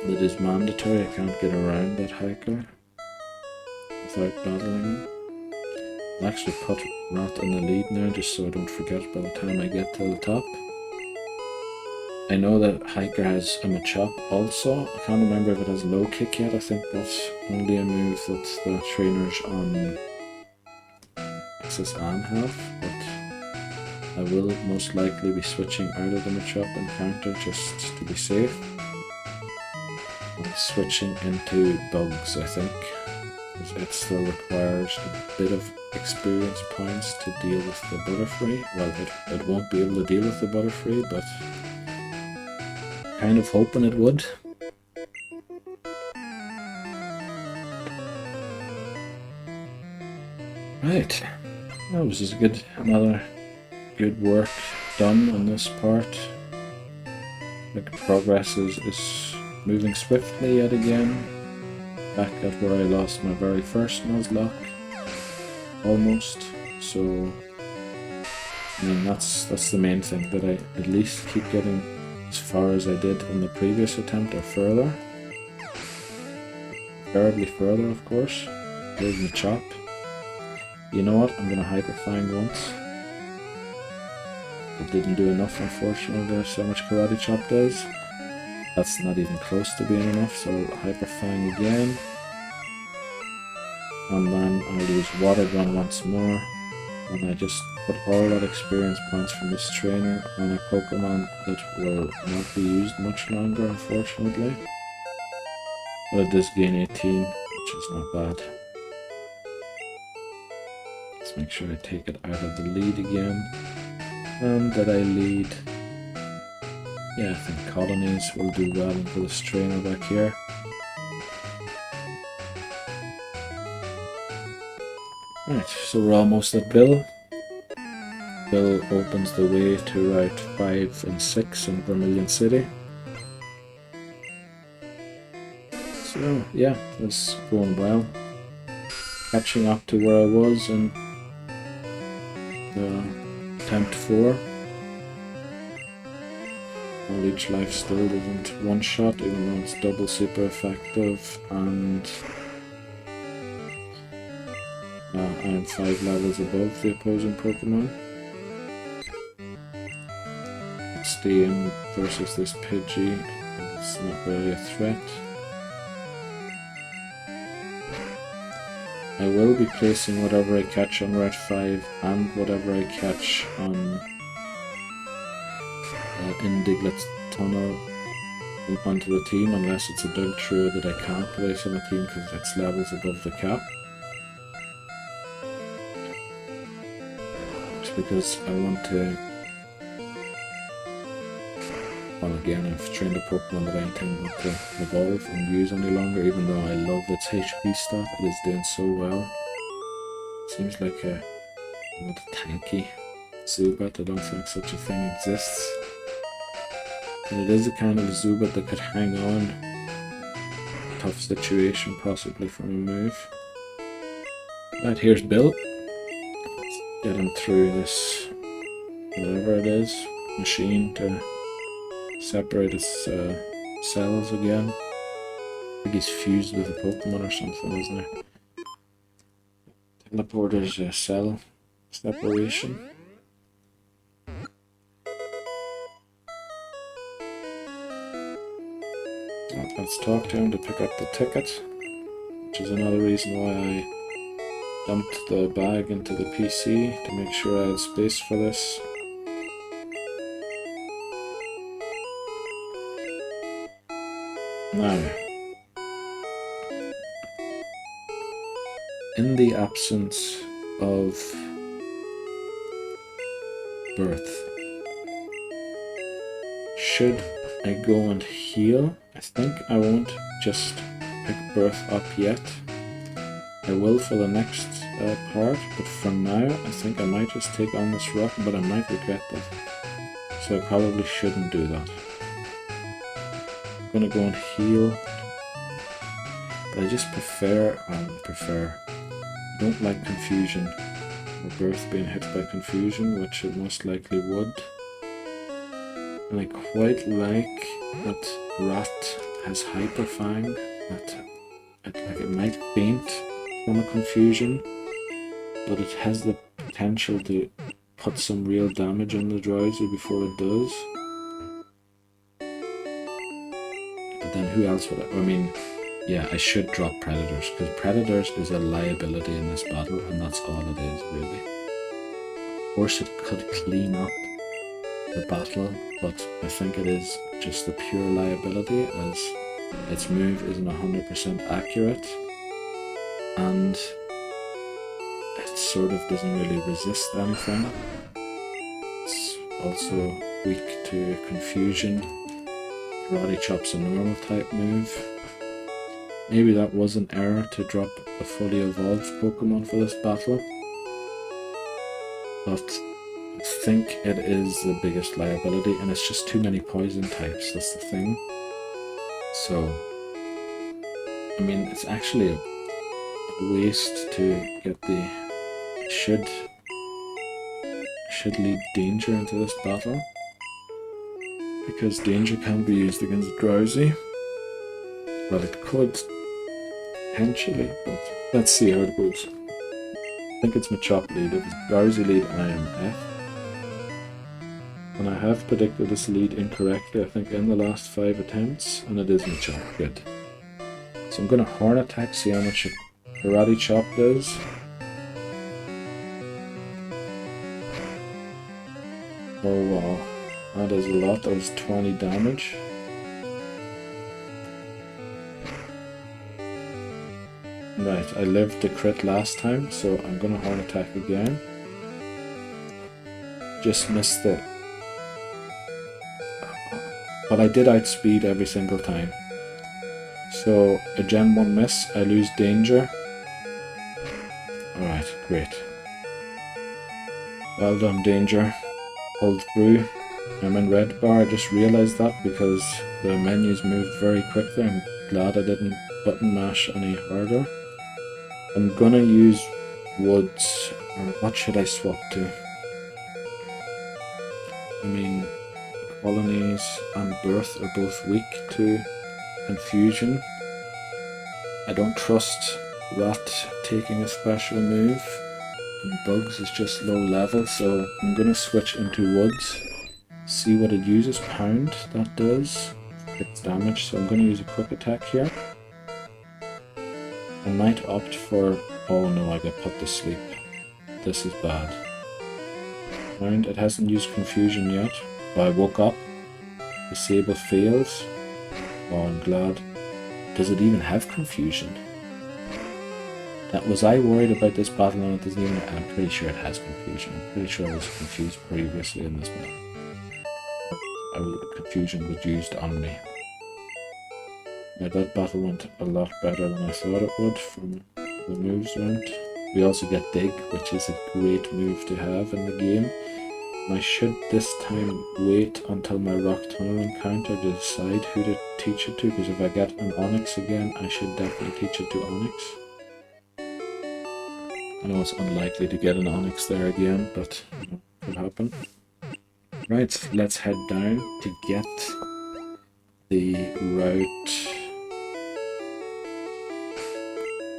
It is mandatory, I can't get around that hiker without battling him. I'll actually put Rat in the lead now just so I don't forget by the time I get to the top. I know that hiker has a Machop also. I can't remember if it has low kick yet. I think that's only a move that the trainers on XSN have, but I will most likely be switching out of the Machop encounter just to be safe. I'm switching into Bugs, I think. It still requires a bit of experience points to deal with the Butterfree. Well, it won't be able to deal with the Butterfree, but kind of hoping it would. Right, that was just another good work done on this part. The progress is moving swiftly yet again. Back at where I lost my very first Nuzlocke, almost. So, I mean, that's the main thing, that I at least keep getting as far as I did in the previous attempt or further. Preferably further, of course. Here's my chop. You know what? I'm gonna Hyper Fang once. It didn't do enough, unfortunately. There's so much Karate Chop does. That's not even close to being enough, so Hyper Fang again. And then I'll use Water Gun once more. And I just put all that experience points from this trainer on a Pokemon that will not be used much longer, unfortunately. But it does gain 18, which is not bad. Let's make sure I take it out of the lead again. And that I lead. Yeah, I think Colonies will do well into this trainer back here. Right, so we're almost at Bill. Bill opens the way to Route 5 and 6 in Vermilion City. So yeah, it's going well. Catching up to where I was in attempt 4. Leech Life still doesn't one shot, even though it's double super effective, and I am 5 levels above the opposing Pokemon. Let's stay in versus this Pidgey. It's not really a threat. I will be placing whatever I catch on Route 5 and whatever I catch on in Diglett's tunnel onto the team, unless it's a Dugtrio that I can't place on the team because it's levels above the cap. Just because I want to well, again, I've trained a Pokemon that I intend not to evolve and use any longer, even though I love its HP stat. It is doing so well. Seems like a little tanky Zubat. I don't think such a thing exists. And it is a kind of Zubat that could hang on. Tough situation, possibly, from a move. Right, here's Bill. Let's get him through this, whatever it is, machine to separate its cells again. I think he's fused with a Pokemon or something, isn't he? Teleporter's cell separation. Let's talk to him to pick up the ticket, which is another reason why I dumped the bag into the PC, to make sure I had space for this. Now, in the absence of birth, should I go and heal? I think I won't just pick birth up yet. I will for the next part, but for now I think I might just take on this rock, but I might regret that. So I probably shouldn't do that. I'm gonna go and heal. But I just prefer, I don't like confusion. Or birth being hit by confusion, which it most likely would. And I quite like that Rat has Hyper Fang, that it might faint from a confusion, but it has the potential to put some real damage on the Drowsy before it does. But then who else would I mean, yeah, I should drop Predators, because Predators is a liability in this battle, and that's all it is, really. Of course it could clean up the battle, but I think it is just a pure liability, as its move isn't 100% accurate, and it sort of doesn't really resist anything. It's also weak to confusion. Karate Chop's a normal type move. Maybe that was an error to drop a fully evolved Pokemon for this battle, but I think it is the biggest liability, and it's just too many poison types, that's the thing. So, I mean, it's actually a waste to get the... should lead Danger into this battle, because Danger can be used against Drowsy. Well, it could, potentially, but let's see how it goes. I think it's Machop lead. If it's Drowsy lead, I am F. And I have predicted this lead incorrectly, I think, in the last 5 attempts, and it is Machop. Good. So I'm going to Horn Attack, see how much Karate Chop does. Oh wow, that is a lot. That was 20 damage. Right, I lived the crit last time, so I'm going to Horn Attack again. Just missed it. But I did outspeed every single time. So, a Gen 1 miss, I lose Danger. Alright, great. Well done, Danger. Pulled through. I'm in red bar, I just realised that because the menus moved very quickly. I'm glad I didn't button mash any harder. I'm gonna use Woods, or what should I swap to? I mean, Colonies and Birth are both weak to Confusion. I don't trust Rat taking a special move, and Bugs is just low level, so I'm gonna switch into Woods, see what it uses. Pound, that does 6 damage, so I'm gonna use a quick attack here. I might opt for... oh no, I got put to sleep. This is bad. Pound, it hasn't used Confusion yet, but I woke up. Disable fails. Oh, I'm glad. Does it even have Confusion? That was I worried about this battle, and it doesn't even... I'm pretty sure it has Confusion. I'm pretty sure I was confused previously in this battle. confusion was used on me. Now that battle went a lot better than I thought it would from the moves went. We also get Dig, which is a great move to have in the game. And I should this time wait until my Rock Tunnel encounter to decide who to teach it to, because if I get an Onyx again, I should definitely teach it to Onyx. I know it's unlikely to get an Onyx there again, but you know, it could happen. Right, let's head down to get the Route...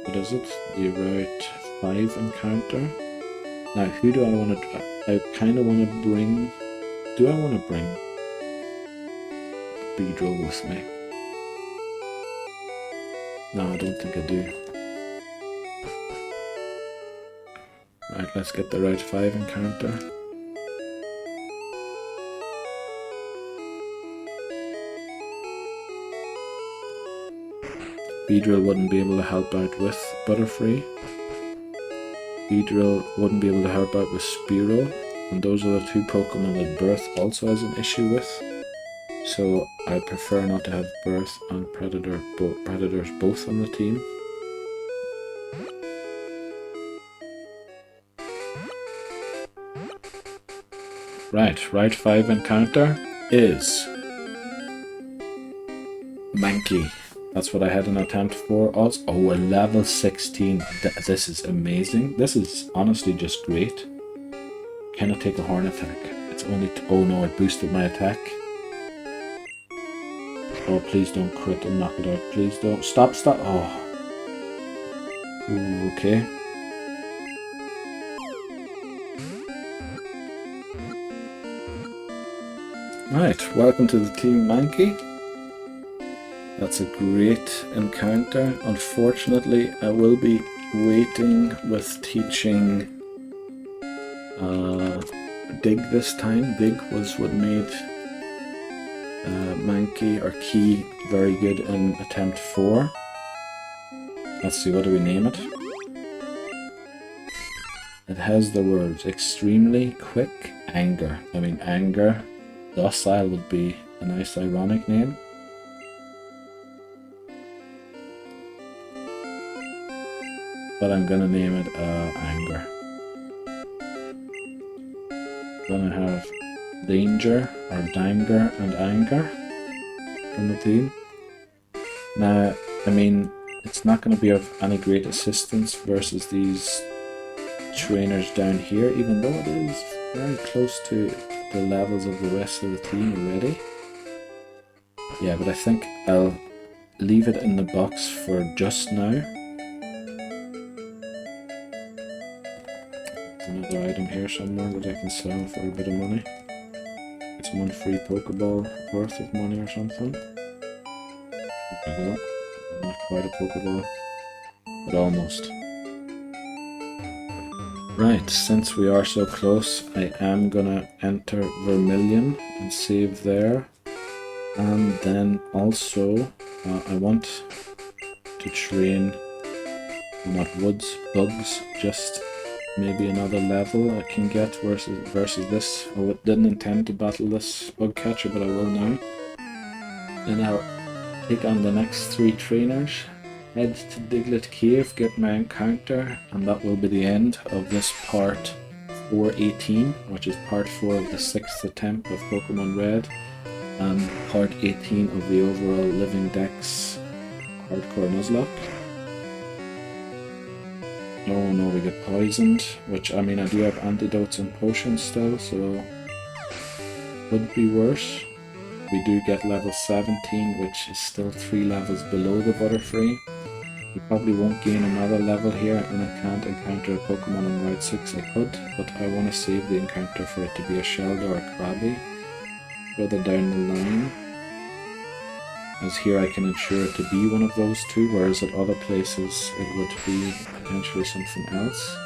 what is it? The Route 5 encounter. Now, who do I want to... I kind of want to bring... Do I want to bring Beedrill with me? No, I don't think I do. Right, let's get the Route 5 encounter. Beedrill wouldn't be able to help out with Butterfree. Beedrill wouldn't be able to help out with Spearow. And those are the two Pokemon that Birth also has an issue with. So I prefer not to have Birth and Predators both on the team. Right, Route 5 encounter is Mankey. That's what I had an attempt for. Also, oh, a level 16. This is amazing. This is honestly just great. Can I take a horn attack? It's only... oh no, it boosted my attack. Oh, please don't crit and knock it out. Please don't. Stop. Oh. Ooh, okay. Right, welcome to the Team Mankey. That's a great encounter. Unfortunately, I will be waiting with teaching Dig this time. Dig was what made Mankey or Key very good in attempt 4. Let's see, what do we name it? It has the words extremely quick, anger. I mean, anger. Docile would be a nice ironic name. But I'm gonna name it Anger. Then I have Danger, or Danger and Anger from the team. Now, I mean, it's not gonna be of any great assistance versus these trainers down here, even though it is very close to the levels of the rest of the team already. Yeah, but I think I'll leave it in the box for just now. Another item here somewhere that I can sell for a bit of money. It's one free Pokeball worth of money or something. There we go. Not quite a Pokeball, but almost. Right, since we are so close, I am gonna enter Vermilion and save there. And then also, I want to train, not woods, bugs, just maybe another level I can get versus this. I didn't intend to battle this bug catcher, but I will now. Then I'll take on the next 3 trainers, head to Diglett Cave, get my encounter, and that will be the end of this part 418, which is part 4 of the 6th attempt of Pokémon Red, and part 18 of the overall Living Dex Hardcore Nuzlocke. Oh no, we get poisoned, which, I mean, I do have antidotes and potions still, so could be worse. We do get level 17, which is still 3 levels below the Butterfree. We probably won't gain another level here, and I can't encounter a Pokemon on Route 6. I could, but I want to save the encounter for it to be a Shelder or a Krabby further down the line. As here I can ensure it to be one of those 2, whereas at other places it would be potentially something else.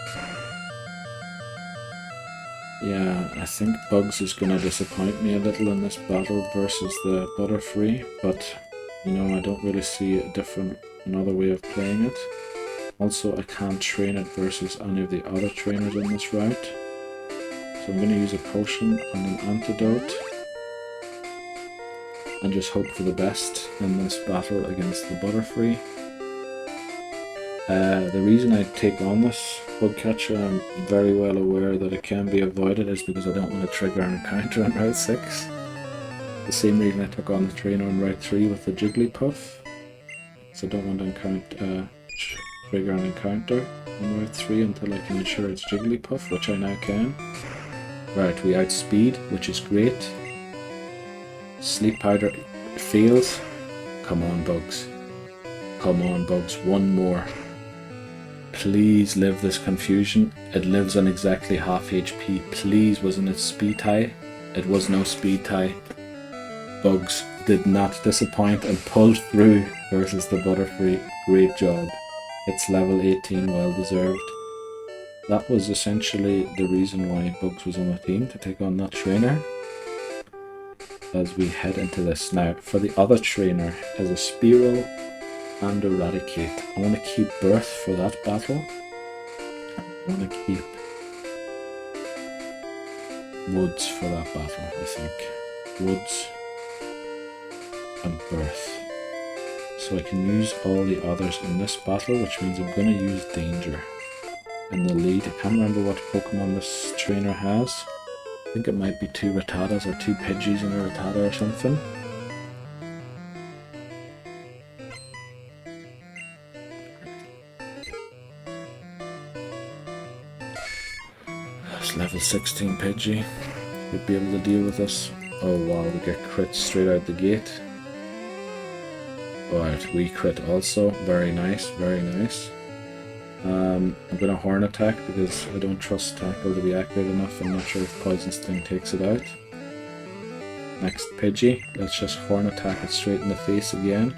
Yeah, I think Bugs is going to disappoint me a little in this battle versus the Butterfree, but you know, I don't really see another way of playing it. Also, I can't train it versus any of the other trainers on this route. So I'm going to use a potion and an antidote. and just hope for the best in this battle against the Butterfree. The reason I take on this bug catcher, I'm very well aware that it can be avoided, is because I don't want to trigger an encounter on Route 6. The same reason I took on the trainer on Route 3 with the Jigglypuff. So I don't want to trigger an encounter on Route 3 until I can ensure it's Jigglypuff, which I now can. Right, we outspeed, which is great. Sleep powder fails. Come on, bugs. Come on, bugs. One more. Please live this confusion. It lives on exactly half HP. Please, wasn't it speed tie? It was no speed tie. Bugs did not disappoint and pulled through versus the Butterfree. Great job. It's level 18, well deserved. That was essentially the reason why Bugs was on the team, to take on that trainer. As we head into this now, for the other trainer is a Spearow and a Raticate. I want to keep Birth for that battle. I want to keep Woods for that battle, I think. Woods and Birth. So I can use all the others in this battle, which means I'm going to use Danger in the lead. I can't remember what Pokemon this trainer has. I think it might be 2 Rattatas or 2 Pidgeys and a Rattata or something. This level 16 Pidgey would be able to deal with us. Oh wow, we get crit straight out the gate. Alright, we crit also. Very nice, very nice. I'm going to Horn Attack because I don't trust Tackle to be accurate enough. I'm not sure if Poison Sting takes it out. Next Pidgey, let's just Horn Attack it straight in the face again.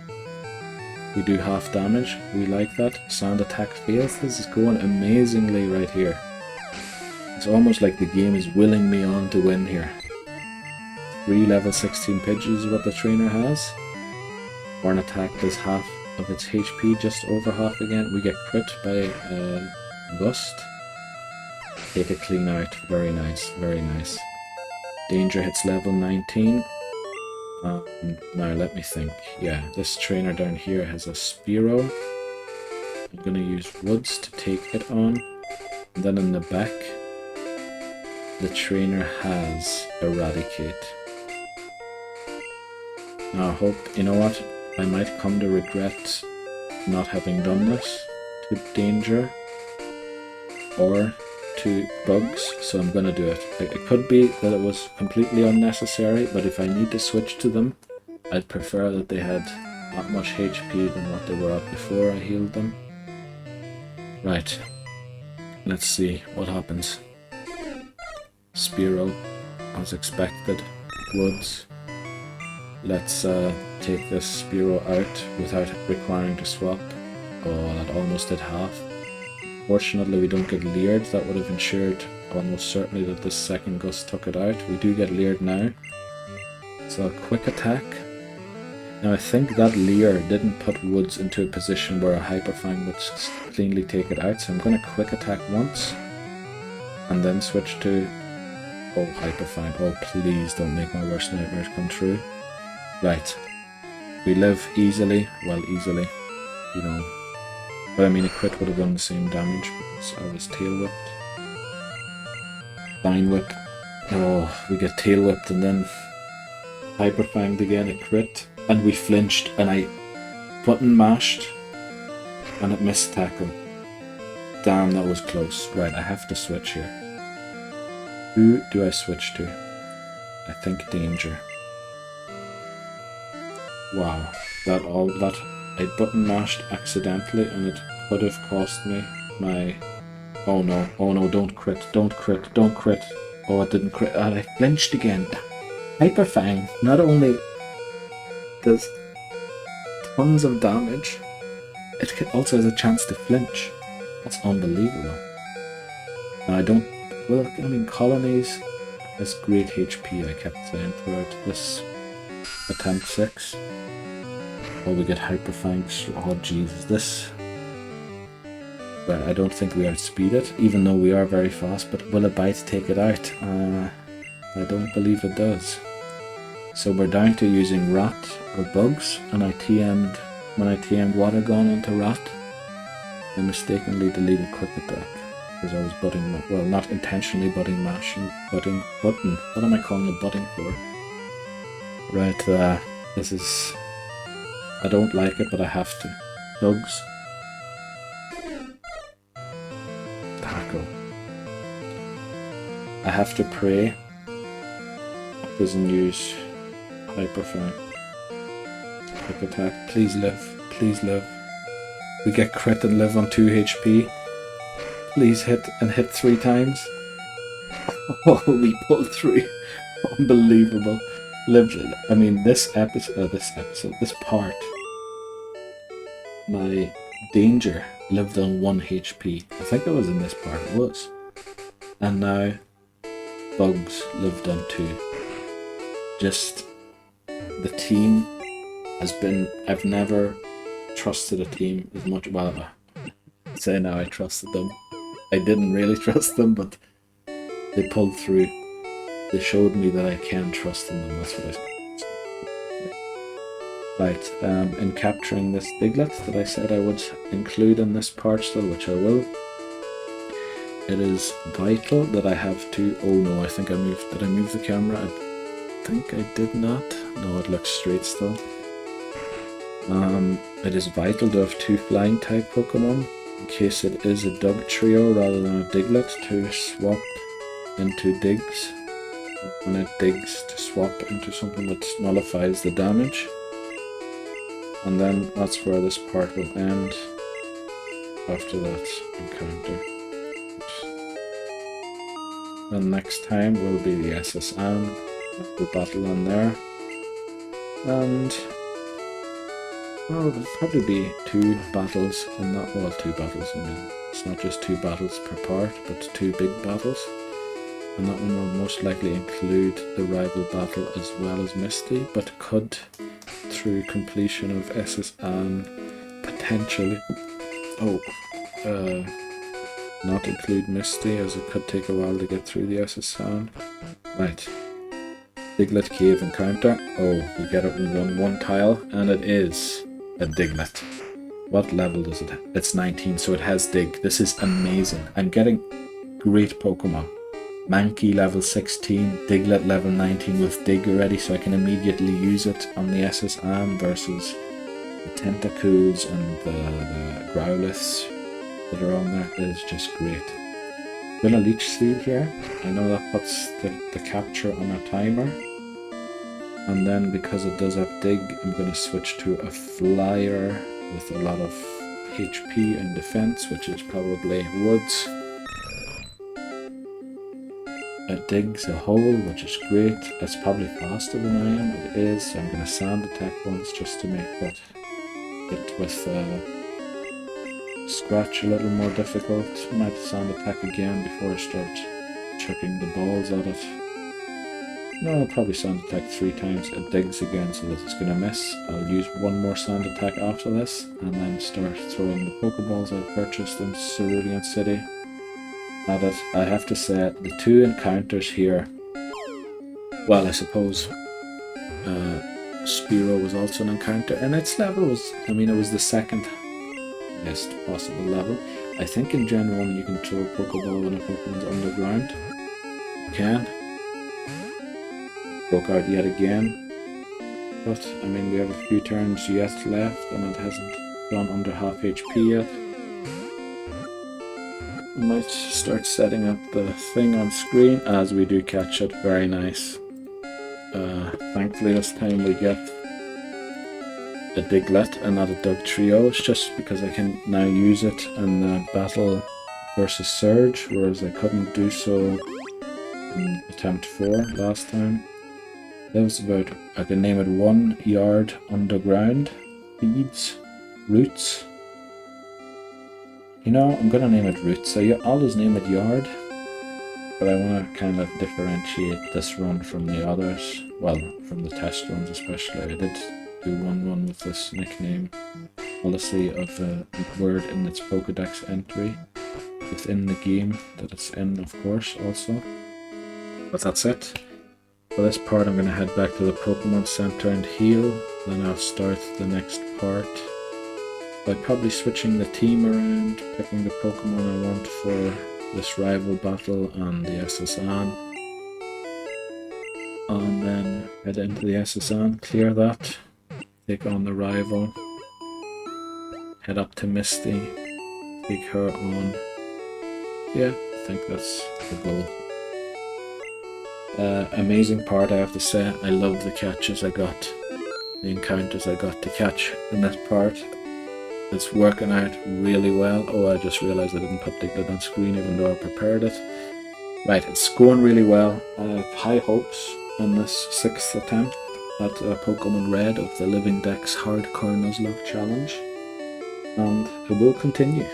We do half damage, we like that. Sand Attack fails. This is going amazingly right here. It's almost like the game is willing me on to win here. 3 level 16 Pidgeys is what the trainer has. Horn Attack does half of its HP, just over half again. We get crit by Gust. Take it clean out. Very nice, very nice. Danger hits level 19. Now let me think. Yeah, this trainer down here has a Spearow. I'm going to use Woods to take it on. And then in the back, the trainer has Raticate. Now I hope, you know what? I might come to regret not having done this to Danger or to Bugs, so I'm gonna do it. It could be that it was completely unnecessary, but if I need to switch to them, I'd prefer that they had that much HP than what they were at before I healed them. Right, let's see what happens. Spearow, as expected. Woods. Let's take this Spearow out without requiring to swap. Oh, that almost did half. Fortunately, we don't get leered. That would have ensured almost certainly that this second Gust took it out. We do get leered now. So a quick attack. Now I think that leer didn't put Woods into a position where a Hyper Fang would cleanly take it out. So I'm going to quick attack once and then switch to... Oh, Hyper Fang. Oh, please don't make my worst nightmares come true. Right, we live easily, well easily, you know, but I mean a crit would have done the same damage because I was tail whipped. Vine whip, oh, we get tail whipped and then Hyper Fanged again, a crit, and we flinched and I button mashed and it missed tackle. Damn, that was close. Right, I have to switch here. Who do I switch to? I think Danger. Wow, that I button mashed accidentally and it could have cost me my... Oh no, don't crit, don't crit, don't crit. Oh, it didn't crit, I flinched again. Hyper Fang not only does tons of damage, it also has a chance to flinch. That's unbelievable. Now I don't... Well, I mean, Colonies has great HP, I kept saying throughout this attempt 6. Oh, we get Hyper Fangs. Oh, Jesus, this... Well, I don't think we outspeed it, even though we are very fast, but will a bite take it out? I don't believe it does. So we're down to using rat or bugs, and when I TM'd water gun into rat, I mistakenly deleted quick attack because I was butting, well, not intentionally button. What am I calling a butting for? Right, this is, I don't like it, but I have to. Bugs. Tackle. I have to pray it doesn't use Hyper Fang. Quick attack. Please live. Please live. We get crit and live on 2 HP. Please hit and hit 3 times. Oh, we pulled through. Unbelievable. I mean, this part, my Danger lived on 1 HP. I think it was in this part, it was. And now, Bugs lived on 2. Just, the team has been, I've never trusted a team as much. Well, I say now I trusted them. I didn't really trust them, but they pulled through. They showed me that I can trust in them, that's what I said. Right, in capturing this Diglett that I said I would include in this part still, which I will, it is vital that I have to, oh no, I think did I move the camera? I think I did not. No, it looks straight still. It is vital to have 2 flying type Pokemon, in case it is a Dug trio rather than a Diglett, to swap into Digs. When it digs, to swap into something that nullifies the damage. And then that's where this part will end after that encounter. Then next time will be the SSM, the battle on there. And well, there'll probably be 2 battles in that. Well, 2 battles, I mean, it's not just 2 battles per part, but 2 big battles. And that one will most likely include the rival battle as well as Misty, but could, through completion of SSM, potentially, not include Misty, as it could take a while to get through the SSM. Right. Diglett Cave encounter. Oh, we get it in one tile, and it is a Diglett. What level does it have? It's 19, so it has Dig. This is amazing. I'm getting great Pokemon. Mankey level 16, Diglett level 19 with Dig already, so I can immediately use it on the SSM versus the Tentacools and the Growliths that are on there. It is just great. Gonna Leech Seed here. I know that puts the capture on a timer. And then because it does have Dig, I'm gonna switch to a Flyer with a lot of HP and defense, which is probably Woods. It digs a hole, which is great. It's probably faster than I am. It is. So I'm going to sand attack once just to make that hit with Scratch a little more difficult. I might sand attack again before I start chucking the balls at it. No, I'll probably sand attack 3 times. It digs again so that it's going to miss. I'll use 1 more sand attack after this and then start throwing the Pokeballs I purchased in Vermilion City at it. I have to say, the 2 encounters here, well, I suppose Spearow was also an encounter, and its level was, I mean, it was the 2nd best possible level. I think in Gen 1 you can throw a Pokeball when a Pokemon's underground. You can. Broke out yet again. But, I mean, we have a few turns yet left, and it hasn't gone under half HP yet. I might start setting up the thing on screen as we do catch it. Very nice. Thankfully this time we get a Diglett and not a Dug trio. It's just because I can now use it in battle versus Surge, whereas I couldn't do so in attempt 4 last time. Lives about, I can name it 1 yard underground. Feeds. Roots. You know, I'm gonna name it Roots. I always name it Yard, but I want to kind of differentiate this run from the others. Well, from the test runs especially. I did do one run with this nickname policy of a word in its Pokedex entry within the game that it's in, of course, also. But that's it. For this part I'm going to head back to the Pokemon Center and heal, then I'll start the next part by probably switching the team around, picking the Pokemon I want for this rival battle and the SSN, and then head into the SSN, clear that, take on the rival, head up to Misty, take her on. Yeah, I think that's the goal. Amazing part, I have to say. I love the catches I got, the encounters I got to catch in this part. It's working out really well. Oh, I just realised I didn't put Diglett on screen even though I prepared it. Right, it's going really well. I have high hopes on this 6th attempt at Pokémon Red of the Living Dex Hardcore Nuzlocke challenge, and it will continue.